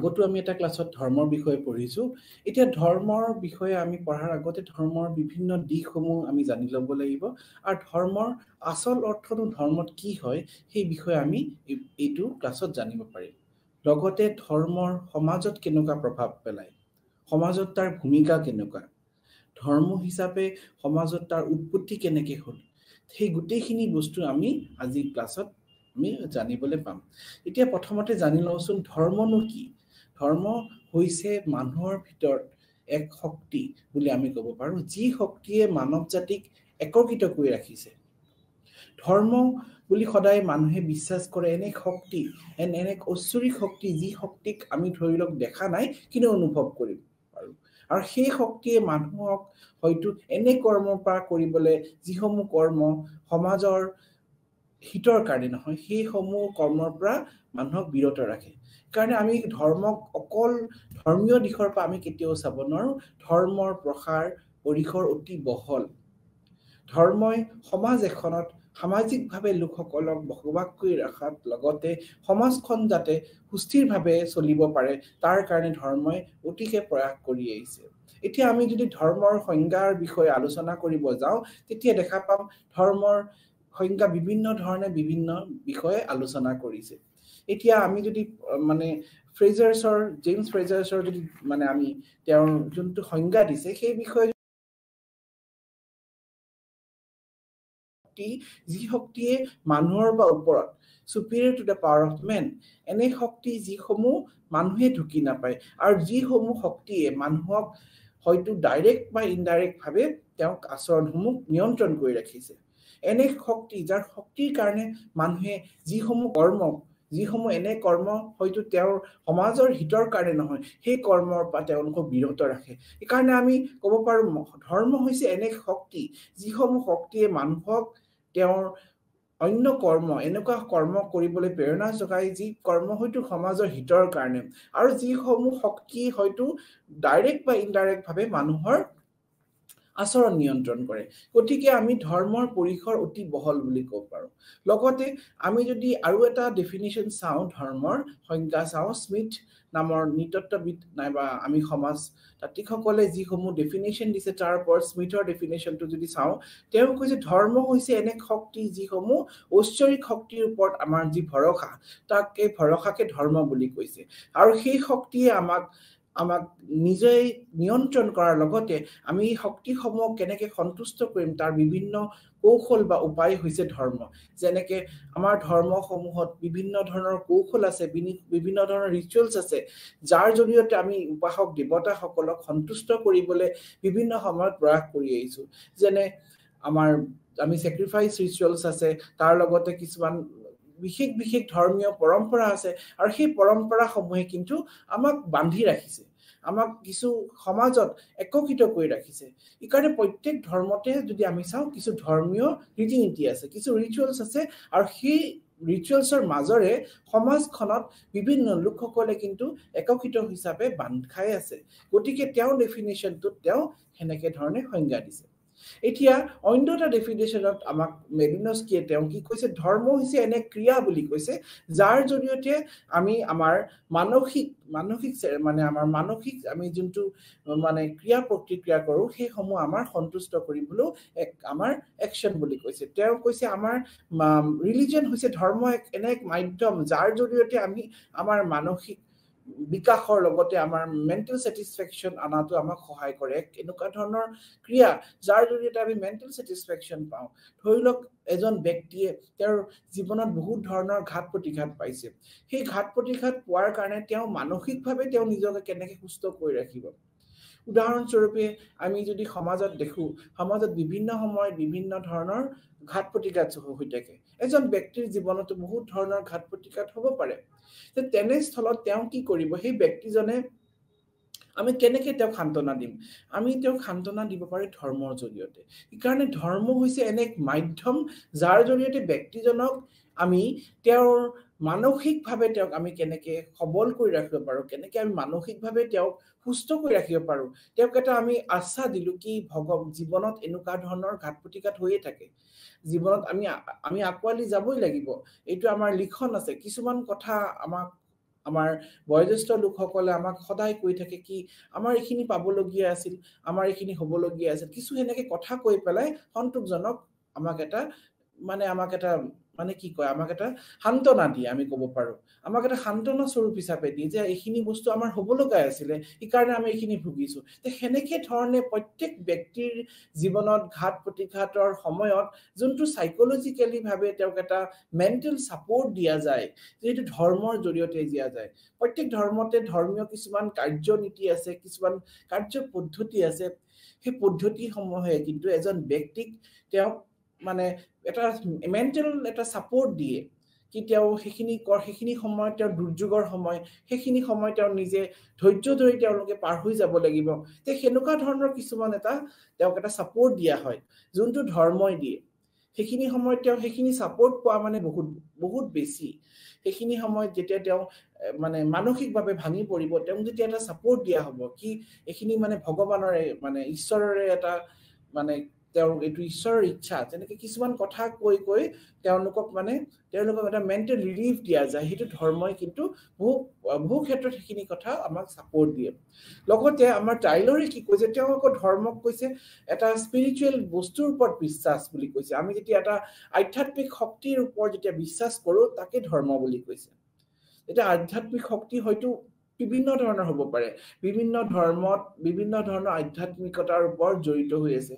আগতো আমি এটা ক্লাছত ধৰ্মৰ বিষয়ে পঢ়িছো এতিয়া ধৰ্মৰ বিষয়ে আমি পঢ়াৰ আগতে ধৰ্মৰ বিভিন্ন দিশসমূহ আমি জানি ল'ব লাগিব আৰু ধৰ্মৰ আসল অৰ্থটো ধৰ্মত কি হয় সেই বিষয়ে আমি এইটো ক্লাছত জানিব পাৰিম লগতে ধৰ্মৰ সমাজত কেনেকুৱা প্ৰভাৱ পেলায় সমাজত তাৰ ভূমিকা কেনেকুৱা ধৰ্ম হিচাপে সমাজত তাৰ উৎপত্তি কেনেকৈ হ'ল সেই গোটেইখিনি বস্তু আমি আজি ক্লাছত আমি জানিবলৈ পাম এতিয়া প্ৰথমতে জানি লওঁচোন ধৰ্মনো কি ধৰ্ম হৈছে মানুহৰ ভিতৰত এক শক্তি বুলি আমি ক'ব পাৰো যি শক্তিয়ে মানৱ জাতিক একত্ৰিত কৰি ৰাখিছে ধৰ্ম বুলি সদায় মানুহে বিশ্বাস কৰে এনে শক্তি এনে ঐশ্বৰিক শক্তি যি শক্তিক আমি ধৰি লওক দেখা নাই কিন্তু অনুভৱ কৰিব পাৰো আৰু সেই শক্তিয়ে মানুহক হয়তো এনে কৰ্মৰ পৰা কৰিবলৈ যিসমূহ কৰ্ম সমাজৰ হিতৰ কাৰণে নহয় সেই সমূহ কৰ্মৰ পৰা মানুহক বিৰত ৰাখে কাৰণ আমি ধৰ্মক অকল ধৰ্মীয় দিশৰ পৰা আমি কেতিয়াও চাব নোৱাৰো ধৰ্মৰ প্ৰসাৰ পৰিসৰ অতি বহল ধৰ্মই সমাজ এখনত সামাজিকভাৱে লোকসকলক বসবাস কৰি ৰখাত লগতে সমাজখন যাতে সুস্থিৰভাৱে চলিব পাৰে তাৰ কাৰণে ধৰ্মই অতিকে প্ৰয়াস কৰি আহিছে এতিয়া আমি যদি ধৰ্মৰ সংজ্ঞাৰ বিষয়ে আলোচনা কৰিব যাওঁ তেতিয়া দেখা পাম ধৰ্মৰ সংজ্ঞা বিভিন্ন ধৰণে বিভিন্ন বিষয়ে আলোচনা কৰিছে এতিয়া আমি যদি মানে জেমছ ফ্ৰেজাৰ্ছৰ যদি মানে আমি তেওঁৰ যোনটো সংজ্ঞা দিছে সেই বিষয়ে যি শক্তিয়ে মানুহৰ বা ওপৰত superior to the power of man এনে শক্তি যিসমূহ মানুহে ঢুকি নাপায় আৰু যিসমূহ শক্তিয়ে মানুহক হয়তো ডাইৰেক্ট বা ইনডাইৰেক্ট ভাৱে তেওঁক আচৰণসমূহ নিয়ন্ত্ৰণ কৰি ৰাখিছে এনে শক্তি যাৰ শক্তিৰ কাৰণে মানুহে যিসমূহ এনে কৰ্ম হয়তো তেওঁৰ সমাজৰ হিতৰ কাৰণে নহয় সেই কৰ্মৰ পৰা তেওঁলোকক বিৰত ৰাখে এইকাৰণে আমি ক'ব পাৰো ধৰ্ম হৈছে এনে শক্তি যিসমূহ শক্তিয়ে মানুহক তেওঁৰ অন্য এনেকুৱা কৰ্ম কৰিবলৈ প্ৰেৰণা যোগায় যি কৰ্ম হয়তো সমাজৰ হিতৰ কাৰণে আৰু যিসমূহ শক্তি হয়তো ডাইৰেক্ট বা ইনডাইৰেক্ট ভাৱে মানুহৰ আচৰণ নিয়ন্ত্ৰণ কৰে গতিকে আমি ধৰ্মৰ পৰিসৰ অতি বহল বুলি ক'ব পাৰো লগতে আমি যদি আৰু এটা ডেফিনিশ্যন চাওঁ ধৰ্মৰ সংজ্ঞা চাওঁ স্মিথ নামৰ নৃতত্ত্ববিদ নাইবা আমি সমাজ তাত্ত্বিকসকলে যিসমূহ ডেফিনিশ্যন দিছে তাৰ ওপৰত স্মিথৰ ডেফিনিশ্যনটো যদি চাওঁ তেওঁ কৈছে ধৰ্ম হৈছে এনে শক্তি যিসমূহ ঐশ্বৰিক শক্তিৰ ওপৰত আমাৰ যি ভৰসা তাকে ভৰসাকে ধৰ্ম বুলি কৈছে আৰু সেই শক্তিয়ে আমাক নিজে নিয়ন্ত্ৰণ কৰাৰ লগতে আমি শক্তিসমূহ কেনেকৈ সন্তুষ্ট কৰিম তাৰ বিভিন্ন কৌশল বা উপায় হৈছে ধৰ্ম যেনেকৈ আমাৰ ধৰ্মসমূহত বিভিন্ন ধৰণৰ কৌশল আছে বিভিন্ন ধৰণৰ ৰিচুৱেলছ আছে যাৰ জৰিয়তে আমি উপাসক দেৱতাসকলক সন্তুষ্ট কৰিবলৈ বিভিন্ন সময়ত প্ৰয়াস কৰি আহিছো যেনে আমি স্যাক্ৰিফাইস ৰিচুৱেলছ আছে তাৰ লগতে কিছুমান বিশেষ ধৰ্মীয় পৰম্পৰা আছে আৰু সেই পৰম্পৰাসমূহে কিন্তু আমাক বান্ধি ৰাখিছে আমাক কিছু সমাজত একত্ৰিত কৰি ৰাখিছে ইকাৰণে প্ৰত্যেক ধৰ্মতে যদি আমি চাওঁ কিছু ধৰ্মীয় ৰীতি-নীতি আছে কিছু ৰিচুৱেলছ আছে আৰু সেই ৰিচুৱেলছৰ মাজৰে সমাজখনত বিভিন্ন লোকসকলে কিন্তু একত্ৰিত হিচাপে বান্ধ খাই আছে গতিকে তেওঁ ডেফিনিশ্যনটোত তেওঁ হেনেকে ধৰণে সংজ্ঞা দিছে এতিয়া অন্য এটা ডেফিনিশ্যনত আমাক মেলিনস্কিয়ে তেওঁ কি কৈছে ধৰ্ম হৈছে এনে ক্ৰিয়া বুলি কৈছে যাৰ জৰিয়তে আমি আমাৰ মানসিক আমি যোনটো মানে ক্ৰিয়া প্ৰতিক্ৰিয়া কৰো সেইসমূহ আমাৰ সন্তুষ্ট কৰিবলৈ আমাৰ একচন বুলি কৈছে তেওঁ কৈছে আমাৰ ৰিলিজন হৈছে ধৰ্ম এক মাধ্যম যাৰ জৰিয়তে আমি আমাৰ মানসিক বিকাশৰ লগতে আমাৰ মেন্টেল স্যাটিসফ্যাকশন আনাটো আমাক সহায় কৰে এনেকুৱা ধৰণৰ ক্ৰিয়া যাৰ জৰিয়তে আমি মেন্টেল স্যাটিসফ্যাকশন পাওঁ ধৰি লওক এজন ব্যক্তিয়ে তেওঁৰ জীৱনত বহুত ধৰণৰ ঘাত প্ৰতিঘাত পাইছে সেই ঘাত প্ৰতিঘাত পোৱাৰ কাৰণে তেওঁ মানসিকভাৱে তেওঁ নিজকে কেনেকৈ সুস্থ কৰি ৰাখিব উদাহৰণস্বৰূপে আমি যদি সমাজত দেখো সমাজত বিভিন্ন সময়ত বিভিন্ন ধৰণৰ ঘাত প্ৰতিঘাত হৈ থাকে এজন ব্যক্তিৰ জীৱনত বহুত ধৰণৰ ঘাত প্ৰতিঘাত হ'ব পাৰে তেনে স্থলত তেওঁ কি কৰিব সেই ব্যক্তিজনে আমি কেনেকৈ তেওঁক সান্তনা দিম আমি তেওঁক সান্তনা দিব পাৰি ধৰ্মৰ জৰিয়তে ইকাৰণে ধৰ্ম হৈছে এক মাধ্যম যাৰ জৰিয়তে ব্যক্তিজনক আমি তেওঁৰ মানসিকভাৱে তেওঁক আমি কেনেকৈ সবল কৰি ৰাখিব পাৰো কেনেকৈ আমি মানসিকভাৱে তেওঁক সুস্থ কৰি ৰাখিব পাৰো তেওঁক এটা আমি আশা দিলো কি জীৱনত এনেকুৱা ধৰণৰ ঘাত প্ৰতিঘাত হৈয়ে থাকে জীৱনত আমি আকোৱালি যাবই লাগিব এইটো আমাৰ লিখন আছে কিছুমান কথা আমাক আমাৰ বয়োজ্যেষ্ঠ লোকসকলে আমাক সদায় কৈ থাকে কি আমাৰ এইখিনি পাবলগীয়া আছিল, আমাৰ এইখিনি হ'বলগীয়া আছিল, কিছু এনেকে কথা কৈ পেলাই সন্তোষজনক আমাক এটা মানে কি কয় আমাক এটা সান্তনা দিয়ে, আমি ক'ব পাৰো আমাক এটা সান্তনা স্বৰূপ হিচাপে দিয়ে যে এইখিনি বস্তু আমাৰ হ'ব লগা আছিলে, এই কাৰণে আমি এইখিনি ভুগিছো। সেনেকে ধৰণে প্ৰত্যেক ব্যক্তিৰ জীৱনত ঘাত প্ৰতিঘাতৰ সময়ত যোনটো সাইকোলজিক্যালি ভাবে তেওঁক এটা মেন্টেল সাপোৰ্ট দিয়া যায়, যেটো ধৰ্মৰ জৰিয়তে দিয়া যায়। প্ৰত্যেক ধৰ্মতে ধৰ্মীয় কিছুমান কাৰ্যনীতি আছে, কিছুমান কাৰ্য পদ্ধতি আছে, সেই পদ্ধতি সমূহে কিন্তু এজন ব্যক্তিক তেওঁক মানে এটা মেন্টেল এটা সাপোৰ্ট দিয়ে কি তেওঁ সেইখিনি সময়ত তেওঁৰ দুৰ্যোগৰ সময়, সেইখিনি সময় তেওঁ নিজে ধৈৰ্য ধৰি তেওঁলোকে পাৰ হৈ যাব লাগিব। তে সেনেকুৱা ধৰণৰ কিছুমান তেওঁক এটা সাপোৰ্ট দিয়া হয়, যোনটো ধৰ্মই দিয়ে। সেইখিনি সময়ত তেওঁ সেইখিনি সাপোৰ্ট পোৱা মানে বহুত বহুত বেছি। সেইখিনি সময়ত যেতিয়া তেওঁ মানে মানসিকভাৱে ভাঙি পৰিব, তেওঁক যেতিয়া এটা সাপোৰ্ট দিয়া হ'ব কি এইখিনি মানে ভগৱানৰে মানে ঈশ্বৰৰে এটা মানে তেওঁৰ এইটো ঈশ্বৰৰ ইচ্ছা, যেনেকে কিছুমান কথা কৈ কৈ তেওঁলোকক এটা মেন্টেল ৰিলিফ দিয়া যায়। সেইটো ধৰ্মই কিন্তু বহু ক্ষেত্ৰত সেইখিনি কথা আমাক সাপোৰ্ট দিয়ে। লগতে আমাৰ টাইলৰে কি কৈছে, তেওঁ আকৌ ধৰ্মক কৈছে এটা স্পিৰিচুৱেল বস্তুৰ ওপৰত বিশ্বাস বুলি কৈছে। আমি যেতিয়া এটা আধ্যাত্মিক শক্তিৰ ওপৰত যেতিয়া বিশ্বাস কৰো তাকে ধৰ্ম বুলি কৈছে। এটা আধ্যাত্মিক শক্তি হয়তো বিভিন্ন ধৰণৰ হ'ব পাৰে, বিভিন্ন ধৰ্মত বিভিন্ন ধৰণৰ আধ্যাত্মিকতাৰ ওপৰত জড়িত হৈ আছে,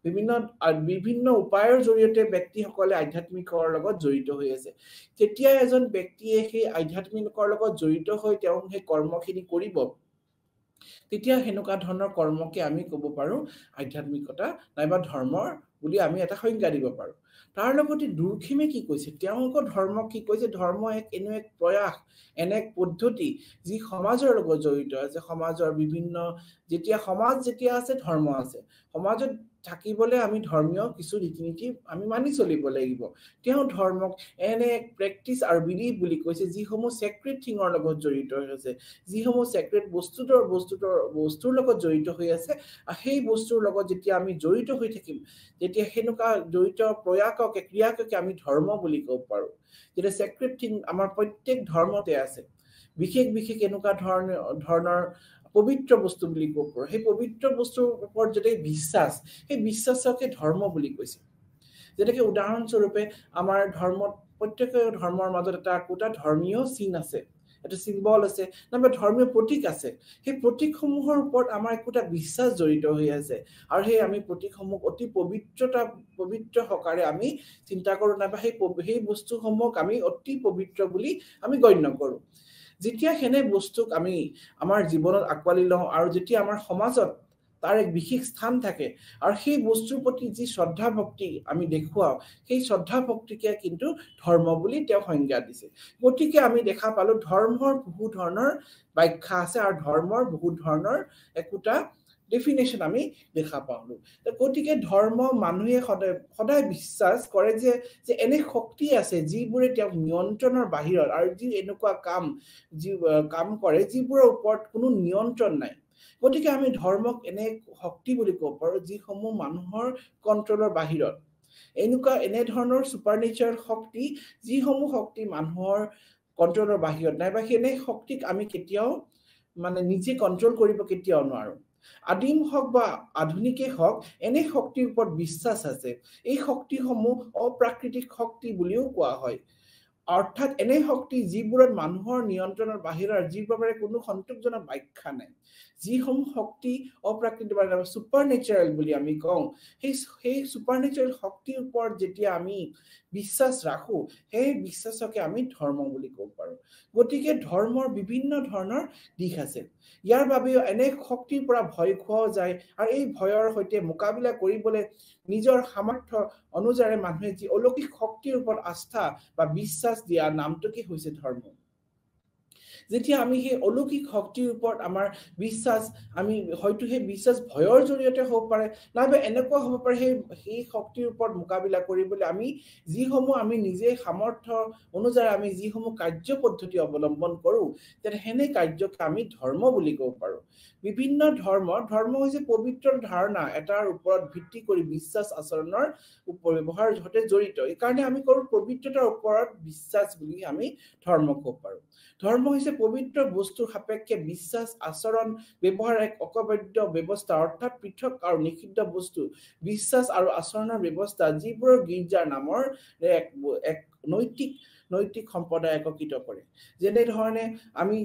বিভিন্ন উপায়ৰ জৰিয়তে ব্যক্তিসকলে আধ্যাত্মিকৰ লগত জড়িত হৈ আছে। যেতিয়া এজন ব্যক্তিয়ে সেই আধ্যাত্মিকৰ লগত জড়িত হৈ তেওঁ সেই কৰ্মখিনি কৰিব, তেতিয়া সেনেকুৱা ধৰণৰ কৰ্মকে আমি ক'ব পাৰো আধ্যাত্মিকতা নাইবা ধৰ্মৰ বুলি আমি এটা সংজ্ঞা দিব পাৰো। তাৰ লগতে দুৰ্খেমে কি কৈছে, তেওঁলোকৰ ধৰ্মক কি কৈছে, ধৰ্ম এক প্ৰয়াস, এনে এক পদ্ধতি যি সমাজৰ লগত জড়িত আছে। সমাজৰ বিভিন্ন সমাজ যেতিয়া আছে ধৰ্ম আছে। সমাজত থাকিবলৈ আমি ধৰ্মীয় কিছু ৰীতি নীতি আমি মানি চলিব লাগিব। তেওঁ ধৰ্মক এনে এক প্ৰেক্টিচ আৰু বিলিফ বুলি কৈছে যিসমূহ চেক্ৰেট থিঙৰ লগত জড়িত হৈ আছে, যিসমূহ চেক্ৰেট বস্তুৰ লগত জড়িত হৈ আছে। সেই বস্তুৰ লগত যেতিয়া আমি জড়িত হৈ থাকিম, তেতিয়া সেনেকুৱা জড়িত ক্ৰিয়াকে আমি ধৰ্ম বুলি ক'ব পাৰো। যেতিয়া চেক্ৰেট থিং আমাৰ প্ৰত্যেক ধৰ্মতে আছে, বিশেষ এনেকুৱা ধৰণৰ পবিত্ৰ বস্তু বুলি ক'ব পাৰো। সেই পবিত্ৰ বস্তুৰ ওপৰত যদি বিশ্বাস, সেই বিশ্বাসকে ধৰ্ম বুলি কৈছে। যেনেকে উদাহৰণস্বৰূপে আমাৰ ধৰ্মত প্ৰত্যেক ধৰ্মৰ মাজত এটা ধৰ্মীয় চিন আছে, এটা চিম্বল আছে, নাইবা ধৰ্মীয় প্ৰতীক আছে। সেই প্ৰতীকসমূহৰ ওপৰত আমাৰ একোটা বিশ্বাস জড়িত হৈ আছে, আৰু সেই আমি প্ৰতীকসমূহ অতি পবিত্ৰ সকাৰে আমি চিন্তা কৰো, নাইবা সেই বস্তুসমূহক আমি অতি পবিত্ৰ বুলি আমি গণ্য কৰো। যেতিয়া সেনে বস্তুক আমি আমাৰ জীৱনত আঁকোৱালি লওঁ, আৰু যেতিয়া আমাৰ সমাজত তাৰ এক বিশেষ স্থান থাকে, আৰু সেই বস্তুৰ প্ৰতি যি শ্ৰদ্ধা ভক্তি আমি দেখুৱাও, সেই শ্ৰদ্ধা ভক্তিকে কিন্তু ধৰ্ম বুলি তেওঁ সংজ্ঞা দিছে। গতিকে আমি দেখা পালো ধৰ্মৰ বহু ধৰণৰ ব্যাখ্যা আছে, আৰু ধৰ্মৰ বহুত ধৰণৰ একোটা ডেফিনেশ্যন আমি দেখা পালো। গতিকে ধৰ্ম মানুহে সদায় বিশ্বাস কৰে যে এনে শক্তি আছে যিবোৰে তেওঁক নিয়ন্ত্ৰণৰ বাহিৰত, আৰু যি এনেকুৱা কাম কৰে যিবোৰৰ ওপৰত কোনো নিয়ন্ত্ৰণ নাই। গতিকে আমি ধৰ্মক এনে শক্তি বুলি ক'ব পাৰো যিসমূহ মানুহৰ কন্ট্ৰলৰ বাহিৰত। এনে ধৰণৰ চুপাৰনেচাৰেল শক্তি, যিসমূহ শক্তি মানুহৰ কন্ট্ৰলৰ বাহিৰত, নাইবা সেনে শক্তিক আমি কেতিয়াও নিজে কন্ট্ৰল কৰিব কেতিয়াও নোৱাৰো। আদিম হওক বা আধুনিকেই হওক, এনে শক্তিৰ ওপৰত বিশ্বাস আছে। এই শক্তিসমূহ অপ্ৰাকৃতিক শক্তি বুলিও কোৱা হয়। অৰ্থাৎ এনে শক্তি যিবোৰত মানুহৰ নিয়ন্ত্ৰণৰ বাহিৰৰ, যিবোৰৰ কোনো সন্তোষজনক ব্যাখ্যা নাই, যিসমূহ শক্তি অপ্ৰাকৃতিক বা চুপাৰ নেচাৰেল বুলি আমি কওঁ, সেই চুপাৰ নেচাৰেল শক্তিৰ ওপৰত যেতিয়া আমি বিশ্বাস ৰাখো, সেই বিশ্বাসকে আমি ধৰ্ম বুলি ক'ব পাৰো। গতিকে ধৰ্মৰ বিভিন্ন ধৰণৰ দিশ আছে। ইয়াৰ বাবেও এনে শক্তিৰ পৰা ভয় খোৱাও যায়, আৰু এই ভয়ৰ সৈতে মোকাবিলা কৰিবলৈ নিজৰ সামৰ্থ্য অনুযায়ী মানুহে যি অলৌকিক শক্তিৰ ওপৰত আস্থা বা বিশ্বাস দিয়া নামটোকে হৈছে ধৰ্ম। যেতিয়া আমি সেই অলৌকিক শক্তিৰ ওপৰত আমাৰ বিশ্বাস, আমি হয়তো সেই বিশ্বাস ভয়ৰ জৰিয়তে হ'ব পাৰে, নাইবা এনেকুৱা হ'ব পাৰে সেই শক্তিৰ ওপৰত মোকাবিলা কৰিবলৈ আমি নিজে সামৰ্থ্য অনুযায়ী আমি যিসমূহ কাৰ্য পদ্ধতি অৱলম্বন কৰো, তেতিয়া সেনে কাৰ্যক আমি ধৰ্ম বুলি ক'ব পাৰো। বিভিন্ন ধৰ্ম হৈছে পবিত্ৰ ধাৰণা এটাৰ ওপৰত ভিত্তি কৰি বিশ্বাস আচৰণৰ ব্যৱহাৰৰ সৈতে জড়িত। এই কাৰণে আমি কৰো পবিত্ৰতাৰ ওপৰত বিশ্বাস বুলি আমি ধৰ্ম ক'ব পাৰো। ধৰ্ম হৈছে পবিত্ৰ বস্তুৰ সাপেক্ষে বিশ্বাস আচৰণ ব্যৱহাৰ এক অকবদ্ধ ব্যৱস্থা অৰ্থাৎ পৃথক আৰু নিষিদ্ধ বস্তু বিশ্বাস আৰু আচৰণৰ ব্যৱস্থা যিবোৰ গীৰ্জাৰ নামৰ এক নৈতিক সম্প্ৰদায় একত্ৰিত কৰে যেনে ধৰণে আমি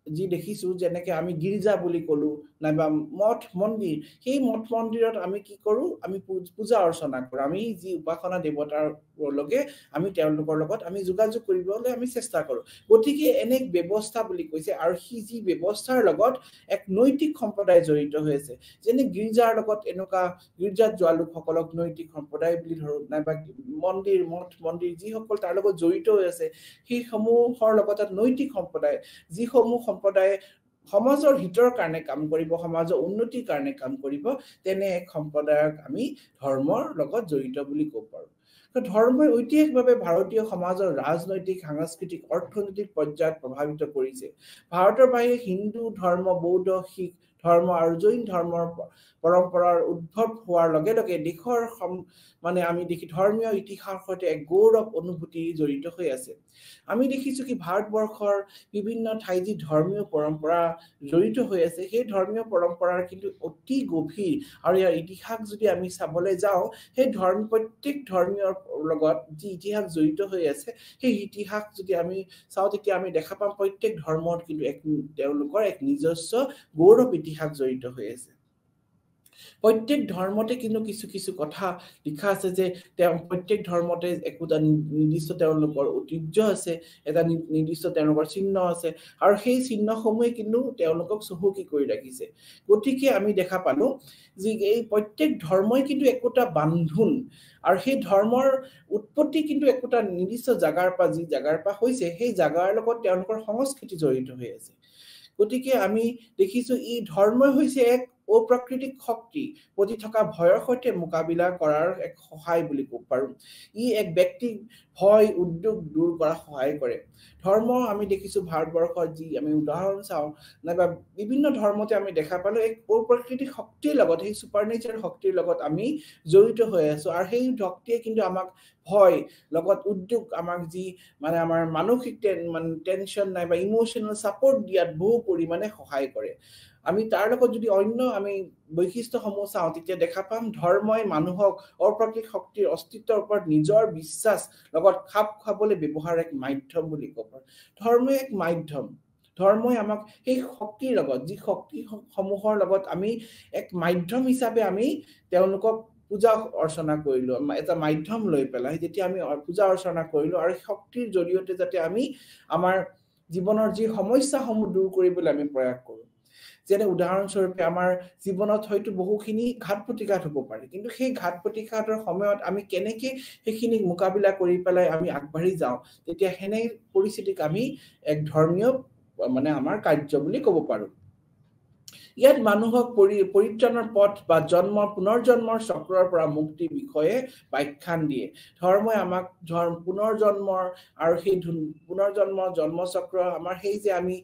যি দেখিছো যেনেকে আমি গীৰ্জা বুলি কলো নাইবা মঠ মন্দিৰ সেই মঠ মন্দিৰত আমি কি কৰো আমি পূজা অৰ্চনা কৰো আমি যি উপাসনা দেৱতাৰ লগে আমি তেওঁলোকৰ লগত আমি যোগাযোগ কৰিবলৈ আমি চেষ্টা কৰো গতিকে এনে ব্যৱস্থা বুলি কৈছে আৰু যি ব্যৱস্থাৰ লগত এক নৈতিক সম্প্ৰদায় জড়িত হৈ আছে যেনে গীৰ্জাৰ লগত এনেকুৱা গীৰ্জাত যোৱা লোকসকলক নৈতিক সম্প্ৰদায় বুলি ধৰো নাইবা মন্দিৰ মঠ মন্দিৰ যিসকল তাৰ লগত জড়িত হৈ আছে সেই সমূহৰ লগত নৈতিক সম্প্ৰদায় যিসমূহ সম্প্ৰদায় সমাজৰ হিতৰ কাৰণে কাম কৰিব সমাজৰ উন্নতিৰ কাৰণে কাম কৰিব তেনে এক সম্প্ৰদায়ক আমি ধৰ্মৰ লগত জড়িত বুলি ক'ব পাৰো ধৰ্মই ঐতিহাসিকভাৱে ভাৰতীয় সমাজৰ ৰাজনৈতিক সাংস্কৃতিক অৰ্থনৈতিক পৰ্যায়ত প্ৰভাৱিত কৰিছে ভাৰতৰ বাহিৰে হিন্দু ধৰ্ম বৌদ্ধ শিখ ধৰ্ম আৰু জৈন ধৰ্মৰ পৰম্পৰাৰ উদ্ভৱ হোৱাৰ লগে লগে দেশৰ মানে আমি দেখি ধৰ্মীয় ইতিহাসৰ সৈতে এক গৌৰৱ অনুভূতি জড়িত হৈ আছে আমি দেখিছো কি ভাৰতবৰ্ষৰ বিভিন্ন ঠাই যি ধৰ্মীয় পৰম্পৰা জড়িত হৈ আছে সেই ধৰ্মীয় পৰম্পৰাৰ কিন্তু অতি গভীৰ আৰু ইয়াৰ ইতিহাস যদি আমি চাবলৈ যাওঁ সেই প্ৰত্যেক ধৰ্মীয় লগত যি ইতিহাস জড়িত হৈ আছে সেই ইতিহাস যদি আমি চাওঁ তেতিয়া আমি দেখা পাম প্ৰত্যেক ধৰ্মৰ কিন্তু তেওঁলোকৰ এক নিজস্ব গৌৰৱ ইতিহাস জড়িত হৈ আছে প্ৰত্যেক ধৰ্মতে কিন্তু কিছু কথা লিখা আছে যে প্ৰত্যেক ধৰ্মতে একোটা নিৰ্দিষ্ট তেওঁলোকৰ ঐতিহ্য আছে এটা নিৰ্দিষ্ট তেওঁলোকৰ চিহ্ন আছে আৰু সেই চিহ্নসমূহে কিন্তু তেওঁলোকক চহকী কৰি ৰাখিছে গতিকে আমি দেখা পালো যে এই প্ৰত্যেক ধৰ্মই কিন্তু একোটা বান্ধোন আৰু সেই ধৰ্মৰ উৎপত্তি কিন্তু একোটা নিৰ্দিষ্ট জাগাৰ পৰা হৈছে সেই জাগাৰ লগত তেওঁলোকৰ সংস্কৃতি জড়িত হৈ আছে গতিকে আমি দেখিছো ই ধৰ্মই হৈছে এক অপ্ৰাকৃতিক শক্তি প্ৰতি থকা ভয়ৰ সৈতে মোকাবিলা কৰাৰ এক সহায় বুলি ক'ব পাৰো ই এক ব্যক্তিক ভয় উদ্যোগ দূৰ কৰা সহায় কৰে ধৰ্ম আমি দেখিছো ভাৰতবৰ্ষৰ যি আমি উদাহৰণ চাওঁ নাইবা বিভিন্ন ধৰ্মতে আমি দেখা পালো এক অপ্ৰাকৃতিক শক্তিৰ লগত সেই সুপাৰনেচাৰেল শক্তিৰ লগত আমি জড়িত হৈ আছো আৰু সেই শক্তিয়ে কিন্তু আমাক ভয় লগত উদ্যোগ আমাক যি মানে আমাৰ মানসিক টেনচন নাইবা ইমোশনাল সাপোৰ্ট দিয়াত বহু পৰিমাণে সহায় কৰে আমি তাৰ লগত যদি অন্য আমি বৈশিষ্ট্যসমূহ চাওঁ তেতিয়া দেখা পাম ধৰ্মই মানুহক অপ্ৰাকৃতিক শক্তিৰ অস্তিত্বৰ ওপৰত নিজৰ বিশ্বাস লগত খাপ খাবলৈ ব্যৱহাৰ এক মাধ্যম বুলি ক'ব ধৰ্মই এক মাধ্যম ধৰ্মই আমাক সেই শক্তিৰ লগত যি শক্তি সমূহৰ লগত আমি এক মাধ্যম হিচাপে আমি তেওঁলোকক পূজা অৰ্চনা কৰিলো এটা মাধ্যম লৈ পেলাই যেতিয়া আমি পূজা অৰ্চনা কৰিলো আৰু শক্তিৰ জৰিয়তে যাতে আমি আমাৰ জীৱনৰ যি সমস্যাসমূহ দূৰ কৰিবলৈ আমি প্ৰয়াস কৰো যেনে উদাহৰণস্বৰূপে আমাৰ জীৱনত হয়তো বহুখিনি ঘাত প্ৰতিঘাত হ'ব পাৰে কিন্তু সেই ঘাত প্ৰতিঘাতৰ সময়ত আমি কেনেকে সেইখিনি মোকাবিলা কৰি পেলাই আমি আগবাঢ়ি যাওঁ তেতিয়া হেনে পৰিস্থিতিক আমি এক ধৰ্মীয় মানে আমাৰ কাৰ্য বুলি ক'ব পাৰো ইয়াত মানুহক পৰিত্ৰাণৰ পথ বা পুনৰ্জন্মৰ চক্ৰৰ পৰা মুক্তিৰ বিষয়ে ব্যাখ্যান দিয়ে ধৰ্মই আমাক পুনৰ্জন্মৰ আৰু সেই পুনৰ্জন্মৰ জন্মচক্ৰ আমাৰ সেই যে আমি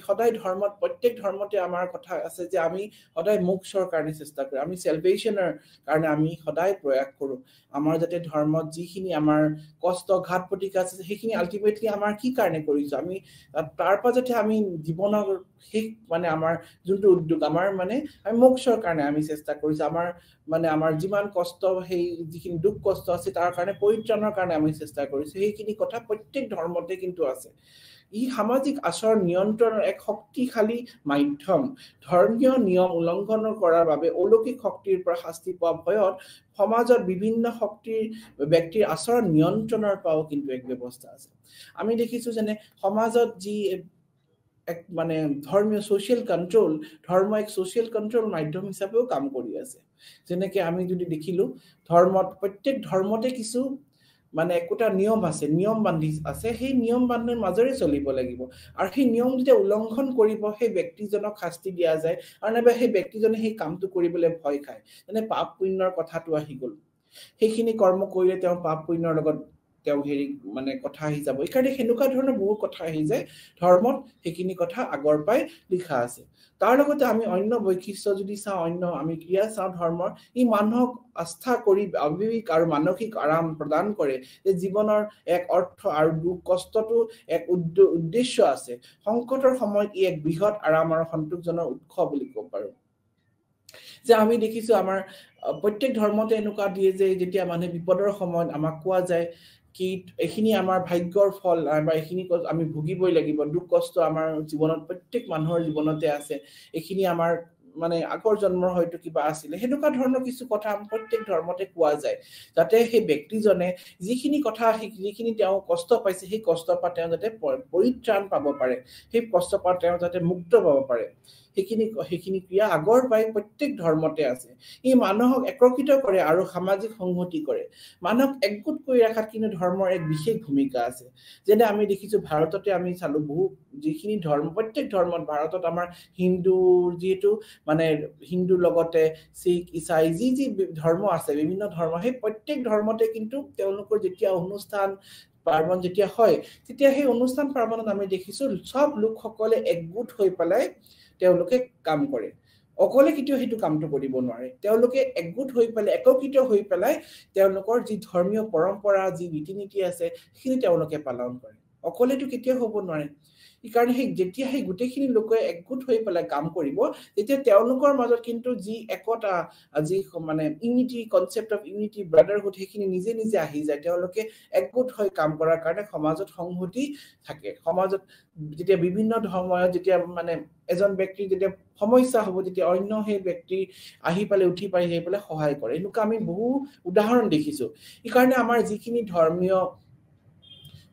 সদায় ধৰ্মত প্ৰত্যেক ধৰ্মতে আমাৰ কথা আছে যে আমি সদায় মোক্ষৰ কাৰণে চেষ্টা কৰো আমি সেলভেশনৰ কাৰণে আমি সদায় প্ৰয়াস কৰো আমাৰ যাতে ধৰ্মত যিখিনি আমাৰ কষ্ট ঘাত প্ৰতিঘাত আছে সেইখিনি আলটিমেটলি আমাৰ কি কাৰণে কৰিছো আমি তাৰ পৰা যাতে আমি জীৱনৰ শেষ মানে আমাৰ যোনটো উদ্যোগ আমাৰ মানে আমি মোক্ষৰ কাৰণে আমি চেষ্টা কৰিছো আমাৰ যিমান কষ্ট সেই যিখিনি দুখ কষ্ট আছে তাৰ কাৰণে পৰিত্ৰাণৰ কাৰণে আমি চেষ্টা কৰিছো সেইখিনি কথা প্ৰত্যেক ধৰ্মতে কিন্তু আছে ই সামাজিক আচৰণ নিয়ন্ত্ৰণৰ এক শক্তিশালী মাধ্যম ধৰ্মীয় নিয়ম উলংঘন কৰাৰ বাবে অলৌকিক শক্তিৰ পৰা শাস্তি পোৱা ভয়ত সমাজত বিভিন্ন ব্যক্তিৰ আচৰণ নিয়ন্ত্ৰণৰ পৰাও কিন্তু এক ব্যৱস্থা আছে আমি দেখিছো যেনে সমাজত যি এক মানে ধৰ্মীয় সোশ্যাল কন্ট্ৰোল ধৰ্ম এক সোশ্যাল কন্ট্ৰোল মাধ্যম হিচাপেও কাম কৰি আছে যেনেকে আমি যদি দেখিলো প্ৰত্যেক ধৰ্মতে কিছু মানে একোটা নিয়ম আছে নিয়ম বান্ধি আছে সেই নিয়ম বান্ধৰ মাজেৰে চলিব লাগিব আৰু সেই নিয়ম যেতিয়া উলংঘন কৰিব সেই ব্যক্তিজনক শাস্তি দিয়া যায় আৰু নাইবা সেই ব্যক্তিজনে সেই কামটো কৰিবলৈ ভয় খায় যেনে পাপ পুণ্যৰ কথাটো আহি গ'ল সেইখিনি কৰ্ম কৰিলে তেওঁ পাপ পুণ্যৰ লগত তেওঁ হেৰি মানে কথা আহি যাব এইকাৰণে সেনেকুৱা ধৰণৰ বহু কথা আহি যায় ধৰ্মত সেইখিনি কথা আগৰ পাই লিখা আছে তাৰ লগতে আমি অন্য বৈশিষ্ট্য যদি চাওঁ অন্য আমি ক্ৰিয়া চাওঁ ধৰ্মৰ ই মানুহক আস্থা কৰি আৱেগিক আৰু মানসিক আৰাম প্ৰদান কৰে যে জীৱনৰ এক অৰ্থ আৰু দুখ কষ্টটো এক উদ্দেশ্য আছে সংকটৰ সময়ত ই এক বৃহৎ আৰাম আৰু সন্তোষজনক উৎস বুলি ক'ব পাৰো যে আমি দেখিছো আমাৰ প্ৰত্যেক ধৰ্মতে এনেকুৱা দিয়ে যে যেতিয়া মানুহে বিপদৰ সময়ত আমাক কোৱা যায় কি এখিনি আমাৰ ভাগ্যৰ ফল বা এখিনি আমি ভুগিবই লাগিব দুখ কষ্ট আমাৰ জীৱনত প্ৰত্যেক মানুহৰ জীৱনতে আছে এখিনি আমাৰ মানে আগৰ জন্মৰ হয়তো কিবা আছিল হেনেকুৱা ধৰণৰ কিছু কথা প্ৰত্যেক ধৰ্মতে কোৱা যায় যাতে সেই ব্যক্তিজনে যিখিনি কথা যিখিনি তেওঁ কষ্ট পাইছে সেই কষ্ট পা তেওঁ যাতে পৰিত্ৰাণ পাব পাৰে সেই কষ্ট পা তেওঁ যাতে মুক্ত পাব পাৰে সেইখিনি ক্ৰিয়া আগৰ পাই প্ৰত্যেক ধৰ্মতে আছে ই মানুহক একত্ৰিত কৰে আৰু সামাজিক সংহতি কৰে মানুহক একগোট কৰি ৰাখাত কিন্তু ধৰ্মৰ এক বিশেষ ভূমিকা আছে যেনে আমি দেখিছো ভাৰততে আমি চালো বহু যিখিনি ধৰ্ম প্ৰত্যেক ধৰ্মত ভাৰতত আমাৰ হিন্দু যেটো মানে হিন্দুৰ লগতে শিখ ইসাই যি ধৰ্ম আছে বিভিন্ন ধৰ্ম সেই প্ৰত্যেক ধৰ্মতে কিন্তু তেওঁলোকৰ যেতিয়া অনুষ্ঠান পাৰ্বণ যেতিয়া হয় তেতিয়া সেই অনুষ্ঠান পাৰ্বণত আমি দেখিছো সব লোকসকলে একগোট হৈ পেলাই তেওঁলোকে কাম কৰে অকলে কেতিয়াও হেতু কামটো কৰিব নোৱাৰে তেওঁলোকে একগোট হৈ পেলাই একত্ৰিত হৈ পেলাই তেওঁলোকৰ যি ধৰ্মীয় পৰম্পৰা যি ৰীতি নীতি আছে সেইখিনি তেওঁলোকে পালন কৰে অকলেটো কেতিয়াও হ'ব নোৱাৰে ইকাৰণে সেই যেতিয়া সেই গোটেইখিনি লোকে একগোট হৈ পেলাই কাম কৰিব তেতিয়া তেওঁলোকৰ মাজত কিন্তু যি একতা যি মানে unity concept of unity brotherhood সেইখিনি নিজে নিজে আহি যায় তেওঁলোকে একগোট হৈ কাম কৰাৰ কাৰণে সমাজত সংহতি থাকে সমাজত যেতিয়া বিভিন্ন ধৰ্মত যেতিয়া মানে এজন ব্যক্তি যেতিয়া সমস্যা হ'ব তেতিয়া অন্য সেই ব্যক্তি আহি পালে উঠি পাই সেই পেলে সহায় কৰে এনেকুৱা আমি বহু উদাহৰণ দেখিছো ইকাৰণে আমাৰ যিখিনি ধৰ্মীয়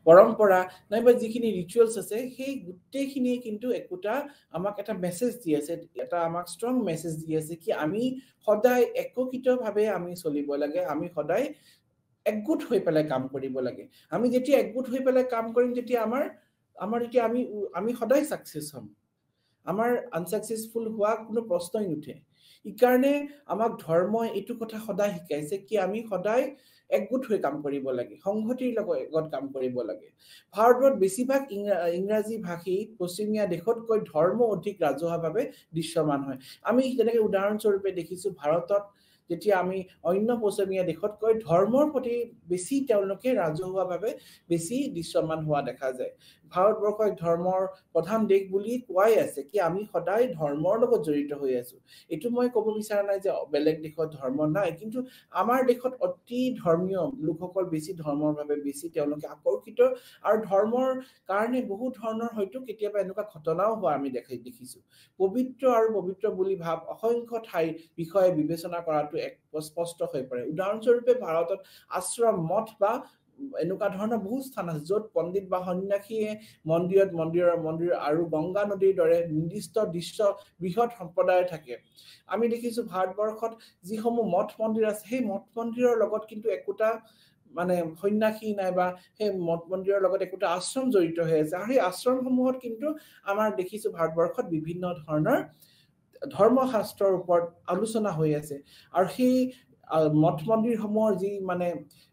পৰম্পৰা নাইবা যিখিনি ৰিচুৱেলছ আছে সেই গোটেইখিনি কিন্তু একোটা আমাক এটা মেসেজ দি আছে এটা আমাক ষ্ট্ৰং মেসেজ দি আছে কি আমি সদায় একত্ৰিতভাৱে আমি চলিব লাগে আমি সদায় একগোট হৈ পেলাই কাম কৰিব লাগে আমি যেতিয়া একগোট হৈ পেলাই কাম কৰিম তেতিয়া আমাৰ এতিয়া আমি সদায় সাকসেস হ'ম আমাৰ আনসাকসেসফুল হোৱা কোনো প্ৰশ্নই নুঠে ইকাৰণে আমাক ধৰ্মই এইটো কথা সদায় শিকাইছে কি আমি সদায় একগোট হৈ কাম কৰিব লাগে সংহতিৰ লগত কাম কৰিব লাগে ভাৰতত বেছিভাগ ইংৰাজী ভাষী পশ্চিমীয়া দেশতকৈ ধৰ্ম অধিক ৰাজহুৱাভাৱে দৃশ্যমান হয় আমি যেনেকৈ উদাহৰণ স্বৰূপে দেখিছো ভাৰতত যেতিয়া আমি অন্য পশ্চিমীয়া দেশতকৈ ধৰ্মৰ প্ৰতি বেছি তেওঁলোকে ৰাজহুৱাভাৱে বেছি দৃশ্যমান হোৱা দেখা যায় ভাৰতবৰ্ষক ধৰ্মৰ প্ৰধান দেশ বুলি কোৱাই আছে কি আমি সদায় ধৰ্মৰ লগত জড়িত হৈ আছো এটো মই ক'ব বিচাৰা নাই যে বেলেগ দেশত ধৰ্ম নাই কিন্তু আমাৰ দেশত অতি ধৰ্মীয় লোকসকল বেছি ধৰ্মৰ বাবে বেছি তেওঁলোকে আকৰ্ষিত আৰু ধৰ্মৰ কাৰণে বহু ধৰণৰ হয়তো কেতিয়াবা এনেকুৱা ঘটনাও হোৱা আমি দেখিছো পবিত্ৰ আৰু পবিত্ৰ বুলি ভাব অসংখ্য ঠাই বিষয়ে বিবেচনা কৰাটো এক স্পষ্ট হৈ পৰে উদাহৰণ স্বৰূপে ভাৰতত আশ্ৰম মঠ বা এনেকুৱা ধৰণৰ বহু স্থান আছে য'ত পণ্ডিত বা সন্যাসীয়ে মন্দিৰ আৰু গংগা নদীৰ দৰে নিৰ্দিষ্ট দৃশ্য বৃহৎ সম্প্ৰদায় থাকে আমি দেখিছো ভাৰতবৰ্ষত যিসমূহ মঠ মন্দিৰ আছে সেই মঠ মন্দিৰৰ লগত কিন্তু একোটা মানে সন্যাসী নাইবা সেই মঠ মন্দিৰৰ লগত একোটা আশ্ৰম জড়িত হৈ আছে আৰু সেই আশ্ৰমসমূহত কিন্তু আমাৰ দেখিছো ভাৰতবৰ্ষত বিভিন্ন ধৰণৰ ধৰ্মশাস্ত্ৰৰ ওপৰত আলোচনা হৈ আছে আৰু সেই মঠ মন্দিৰসমূহৰ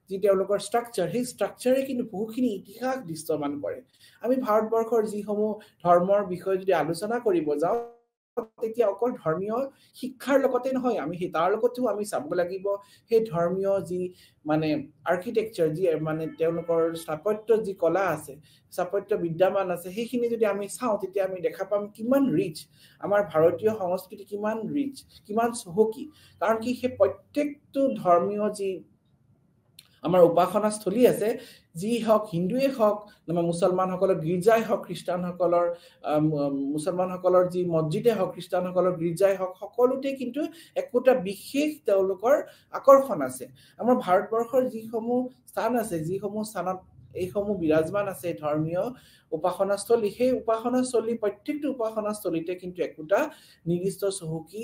যি তেওঁলোকৰ ষ্ট্ৰাকচাৰ সেই ষ্ট্ৰাকচাৰে কিন্তু বহুখিনি ইতিহাস দৃশ্যমান কৰে আমি ভাৰতবৰ্ষৰ যিসমূহ ধৰ্মৰ বিষয়ে যদি আলোচনা কৰিব যাওঁ তেতিয়া অকল ধৰ্মীয় শিক্ষাৰ লগতে নহয় আমি তাৰ লগতেও আমি চাব লাগিব সেই ধৰ্মীয় যি মানে আৰ্কিটেকচাৰ যি মানে তেওঁলোকৰ স্থাপত্য যি কলা আছে স্থাপত্য বিদ্যামান আছে সেইখিনি যদি আমি চাওঁ তেতিয়া আমি দেখা পাম কিমান ৰিচ আমাৰ ভাৰতীয় সংস্কৃতি কিমান ৰিচ কিমান চহকী কাৰণ কি সেই প্ৰত্যেকটো ধৰ্মীয় যি আমাৰ উপাসনাস্থলী আছে যি হক হিন্দুৱে হক নামা মুছলমানসকলৰ গীৰ্জাই হক মুছলমানসকলৰ যি মছজিদে হক খ্ৰীষ্টানসকলৰ গীৰ্জাই হক সকলোতে কিন্তু একোটা বিশেষ তেওঁলোকৰ আকৰ্ষণ আছে আমাৰ ভাৰতবৰ্ষৰ যিসমূহ স্থান আছে যিসমূহ স্থানত এইসমূহ বিৰাজমান আছে ধৰ্মীয় উপাসনাস্থলী সেই উপাসনাস্থলী প্ৰত্যেকটো উপাসনাস্থলীতে কিন্তু একোটা নিৰ্দিষ্ট চহকী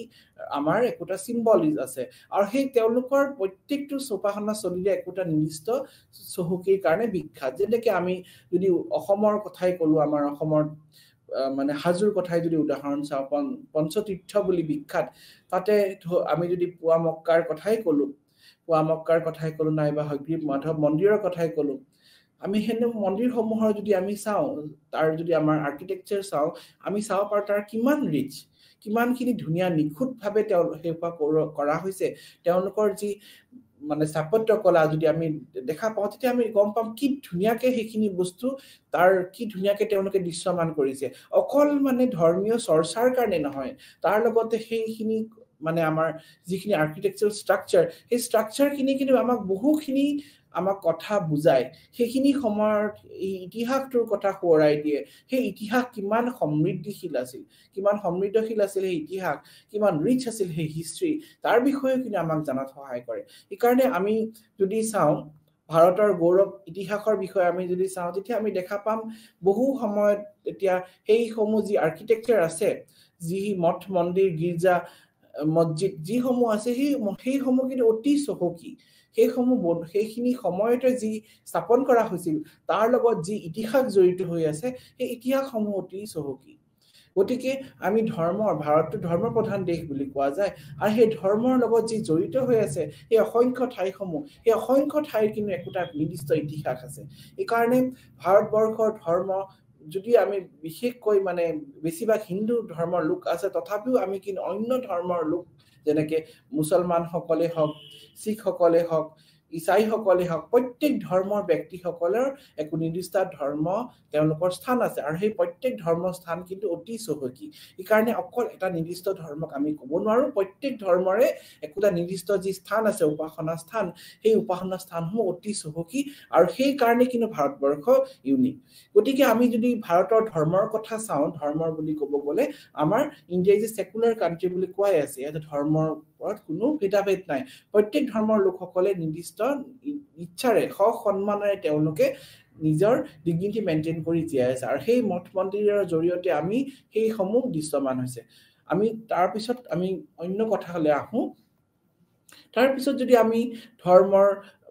আমাৰ একোটা সিম্বলিজ আছে আৰু সেই তেওঁলোকৰ প্ৰত্যেকটো উপাসনাস্থলীৰে একোটা নিৰ্দিষ্ট চহকীৰ কাৰণে বিখ্যাত যেনেকৈ আমি যদি অসমৰ কথাই কলো আমাৰ অসমৰ মানে হাজোৰ কথাই যদি উদাহৰণ চাওঁ পঞ্চতীৰ্থ বুলি বিখ্যাত তাতে আমি যদি পুৱা মক্কাৰ কথাই কলো নাইবা হয়গ্ৰীব মাধৱ মন্দিৰৰ কথাই কলো আমি হেনে মন্দিৰসমূহৰ যদি আমি চাওঁ তাৰ যদি আমাৰ আৰ্কিটেকচাৰ চাওঁ আমি চাব পাৰো তাৰ কিমান ৰিচ কিমানখিনি ধুনীয়া নিখুঁতভাৱে সেৱা কৰা হৈছে তেওঁলোকৰ যি মানে স্থাপত্য কলা যদি আমি দেখা পাওঁ তেতিয়া আমি গম পাম কি ধুনীয়াকে সেইখিনি বস্তু তাৰ কি ধুনীয়াকে তেওঁলোকে দৃশ্যমান কৰিছে অকল মানে ধৰ্মীয় চৰ্চাৰ কাৰণে নহয় তাৰ লগতে সেইখিনি মানে আমাৰ যিখিনি আৰ্কিটেকচাৰ ষ্ট্ৰাকচাৰ সেই ষ্ট্ৰাকচাৰখিনি কিন্তু আমাক বহুখিনি আমাক কথা বুজায় সেইখিনি সময়ত এই ইতিহাসটোৰ কথা সোঁৱৰাই দিয়ে সেই ইতিহাস কিমান সমৃদ্ধিশীল আছিল কিমান সমৃদ্ধশীল আছিল সেই ইতিহাস কিমান ৰিচ আছিল সেই হিষ্ট্ৰী তাৰ বিষয়ে কিন্তু আমাক জানাত সহায় কৰে এইকাৰণে আমি যদি চাওঁ ভাৰতৰ গৌৰৱ ইতিহাসৰ বিষয়ে আমি যদি চাওঁ তেতিয়া আমি দেখা পাম বহু সময়ত এতিয়া সেইসমূহ যি আৰ্কিটেকচাৰ আছে যি মঠ মন্দিৰ গীৰ্জা মছজিদ যিসমূহ আছে সেইসমূহ কিন্তু অতি চহকী সেইখিনি সময়তে যি স্থাপন কৰা হৈছিল তাৰ লগত যি ইতিহাস জড়িত হৈ আছে সেই ইতিহাসসমূহ অতি চহকী গতিকে আমি ভাৰতটো ধৰ্ম প্ৰধান দেশ বুলি কোৱা যায় আৰু সেই ধৰ্মৰ লগত যি জড়িত হৈ আছে এই অসংখ্য ঠাইসমূহ এই অসংখ্য ঠাইৰ কিন্তু একোটা নিৰ্দিষ্ট ইতিহাস আছে এইকাৰণে ভাৰতবৰ্ষৰ ধৰ্ম যদি আমি বিশেষকৈ মানে বেছিভাগ হিন্দু ধৰ্মৰ লোক আছে তথাপিও আমি কিন্তু অন্য ধৰ্মৰ লোক যেনেকে মুছলমান সকলে হওক শিখ সকলে হওক ইসাই সকলে হওক প্ৰত্যেক ধৰ্মৰ ব্যক্তিসকলৰ এক নিৰ্দিষ্ট ধৰ্ম তেওঁলোকৰ স্থান আছে আৰু সেই প্ৰত্যেক ধৰ্মৰ স্থান কিন্তু অতি চহকী এইকাৰণে অকল এটা নিৰ্দিষ্ট ধৰ্মক আমি ক'ব নোৱাৰো প্ৰত্যেক ধৰ্মৰে একোটা নিৰ্দিষ্ট যি স্থান আছে উপাসনা স্থান সেই উপাসনা স্থানসমূহ অতি চহকী আৰু সেই কাৰণে কিন্তু ভাৰতবৰ্ষ ইউনিক গতিকে আমি যদি ভাৰতৰ ধৰ্মৰ কথা চাওঁ ধৰ্মৰ বুলি ক'ব গ'লে আমাৰ India is a secular country বুলি কোৱাই আছে ইয়াতে ধৰ্মৰ ওপৰত কোনো ভেদাভেদ নাই প্ৰত্যেক ধৰ্মৰ লোকসকলে নিৰ্দিষ্ট ইচ্ছাৰে সন্মানেৰে তেওঁলোকে নিজৰ ডিগনিটি মেইনটেইন কৰি জীয়াই আছে আৰু সেই মঠ মন্দিৰৰ জৰিয়তে আমি সেইসমূহ দৃশ্যমান হৈছে আমি তাৰপিছত আমি অন্য কথালৈ আহোঁ তাৰপিছত যদি আমি ধৰ্মৰ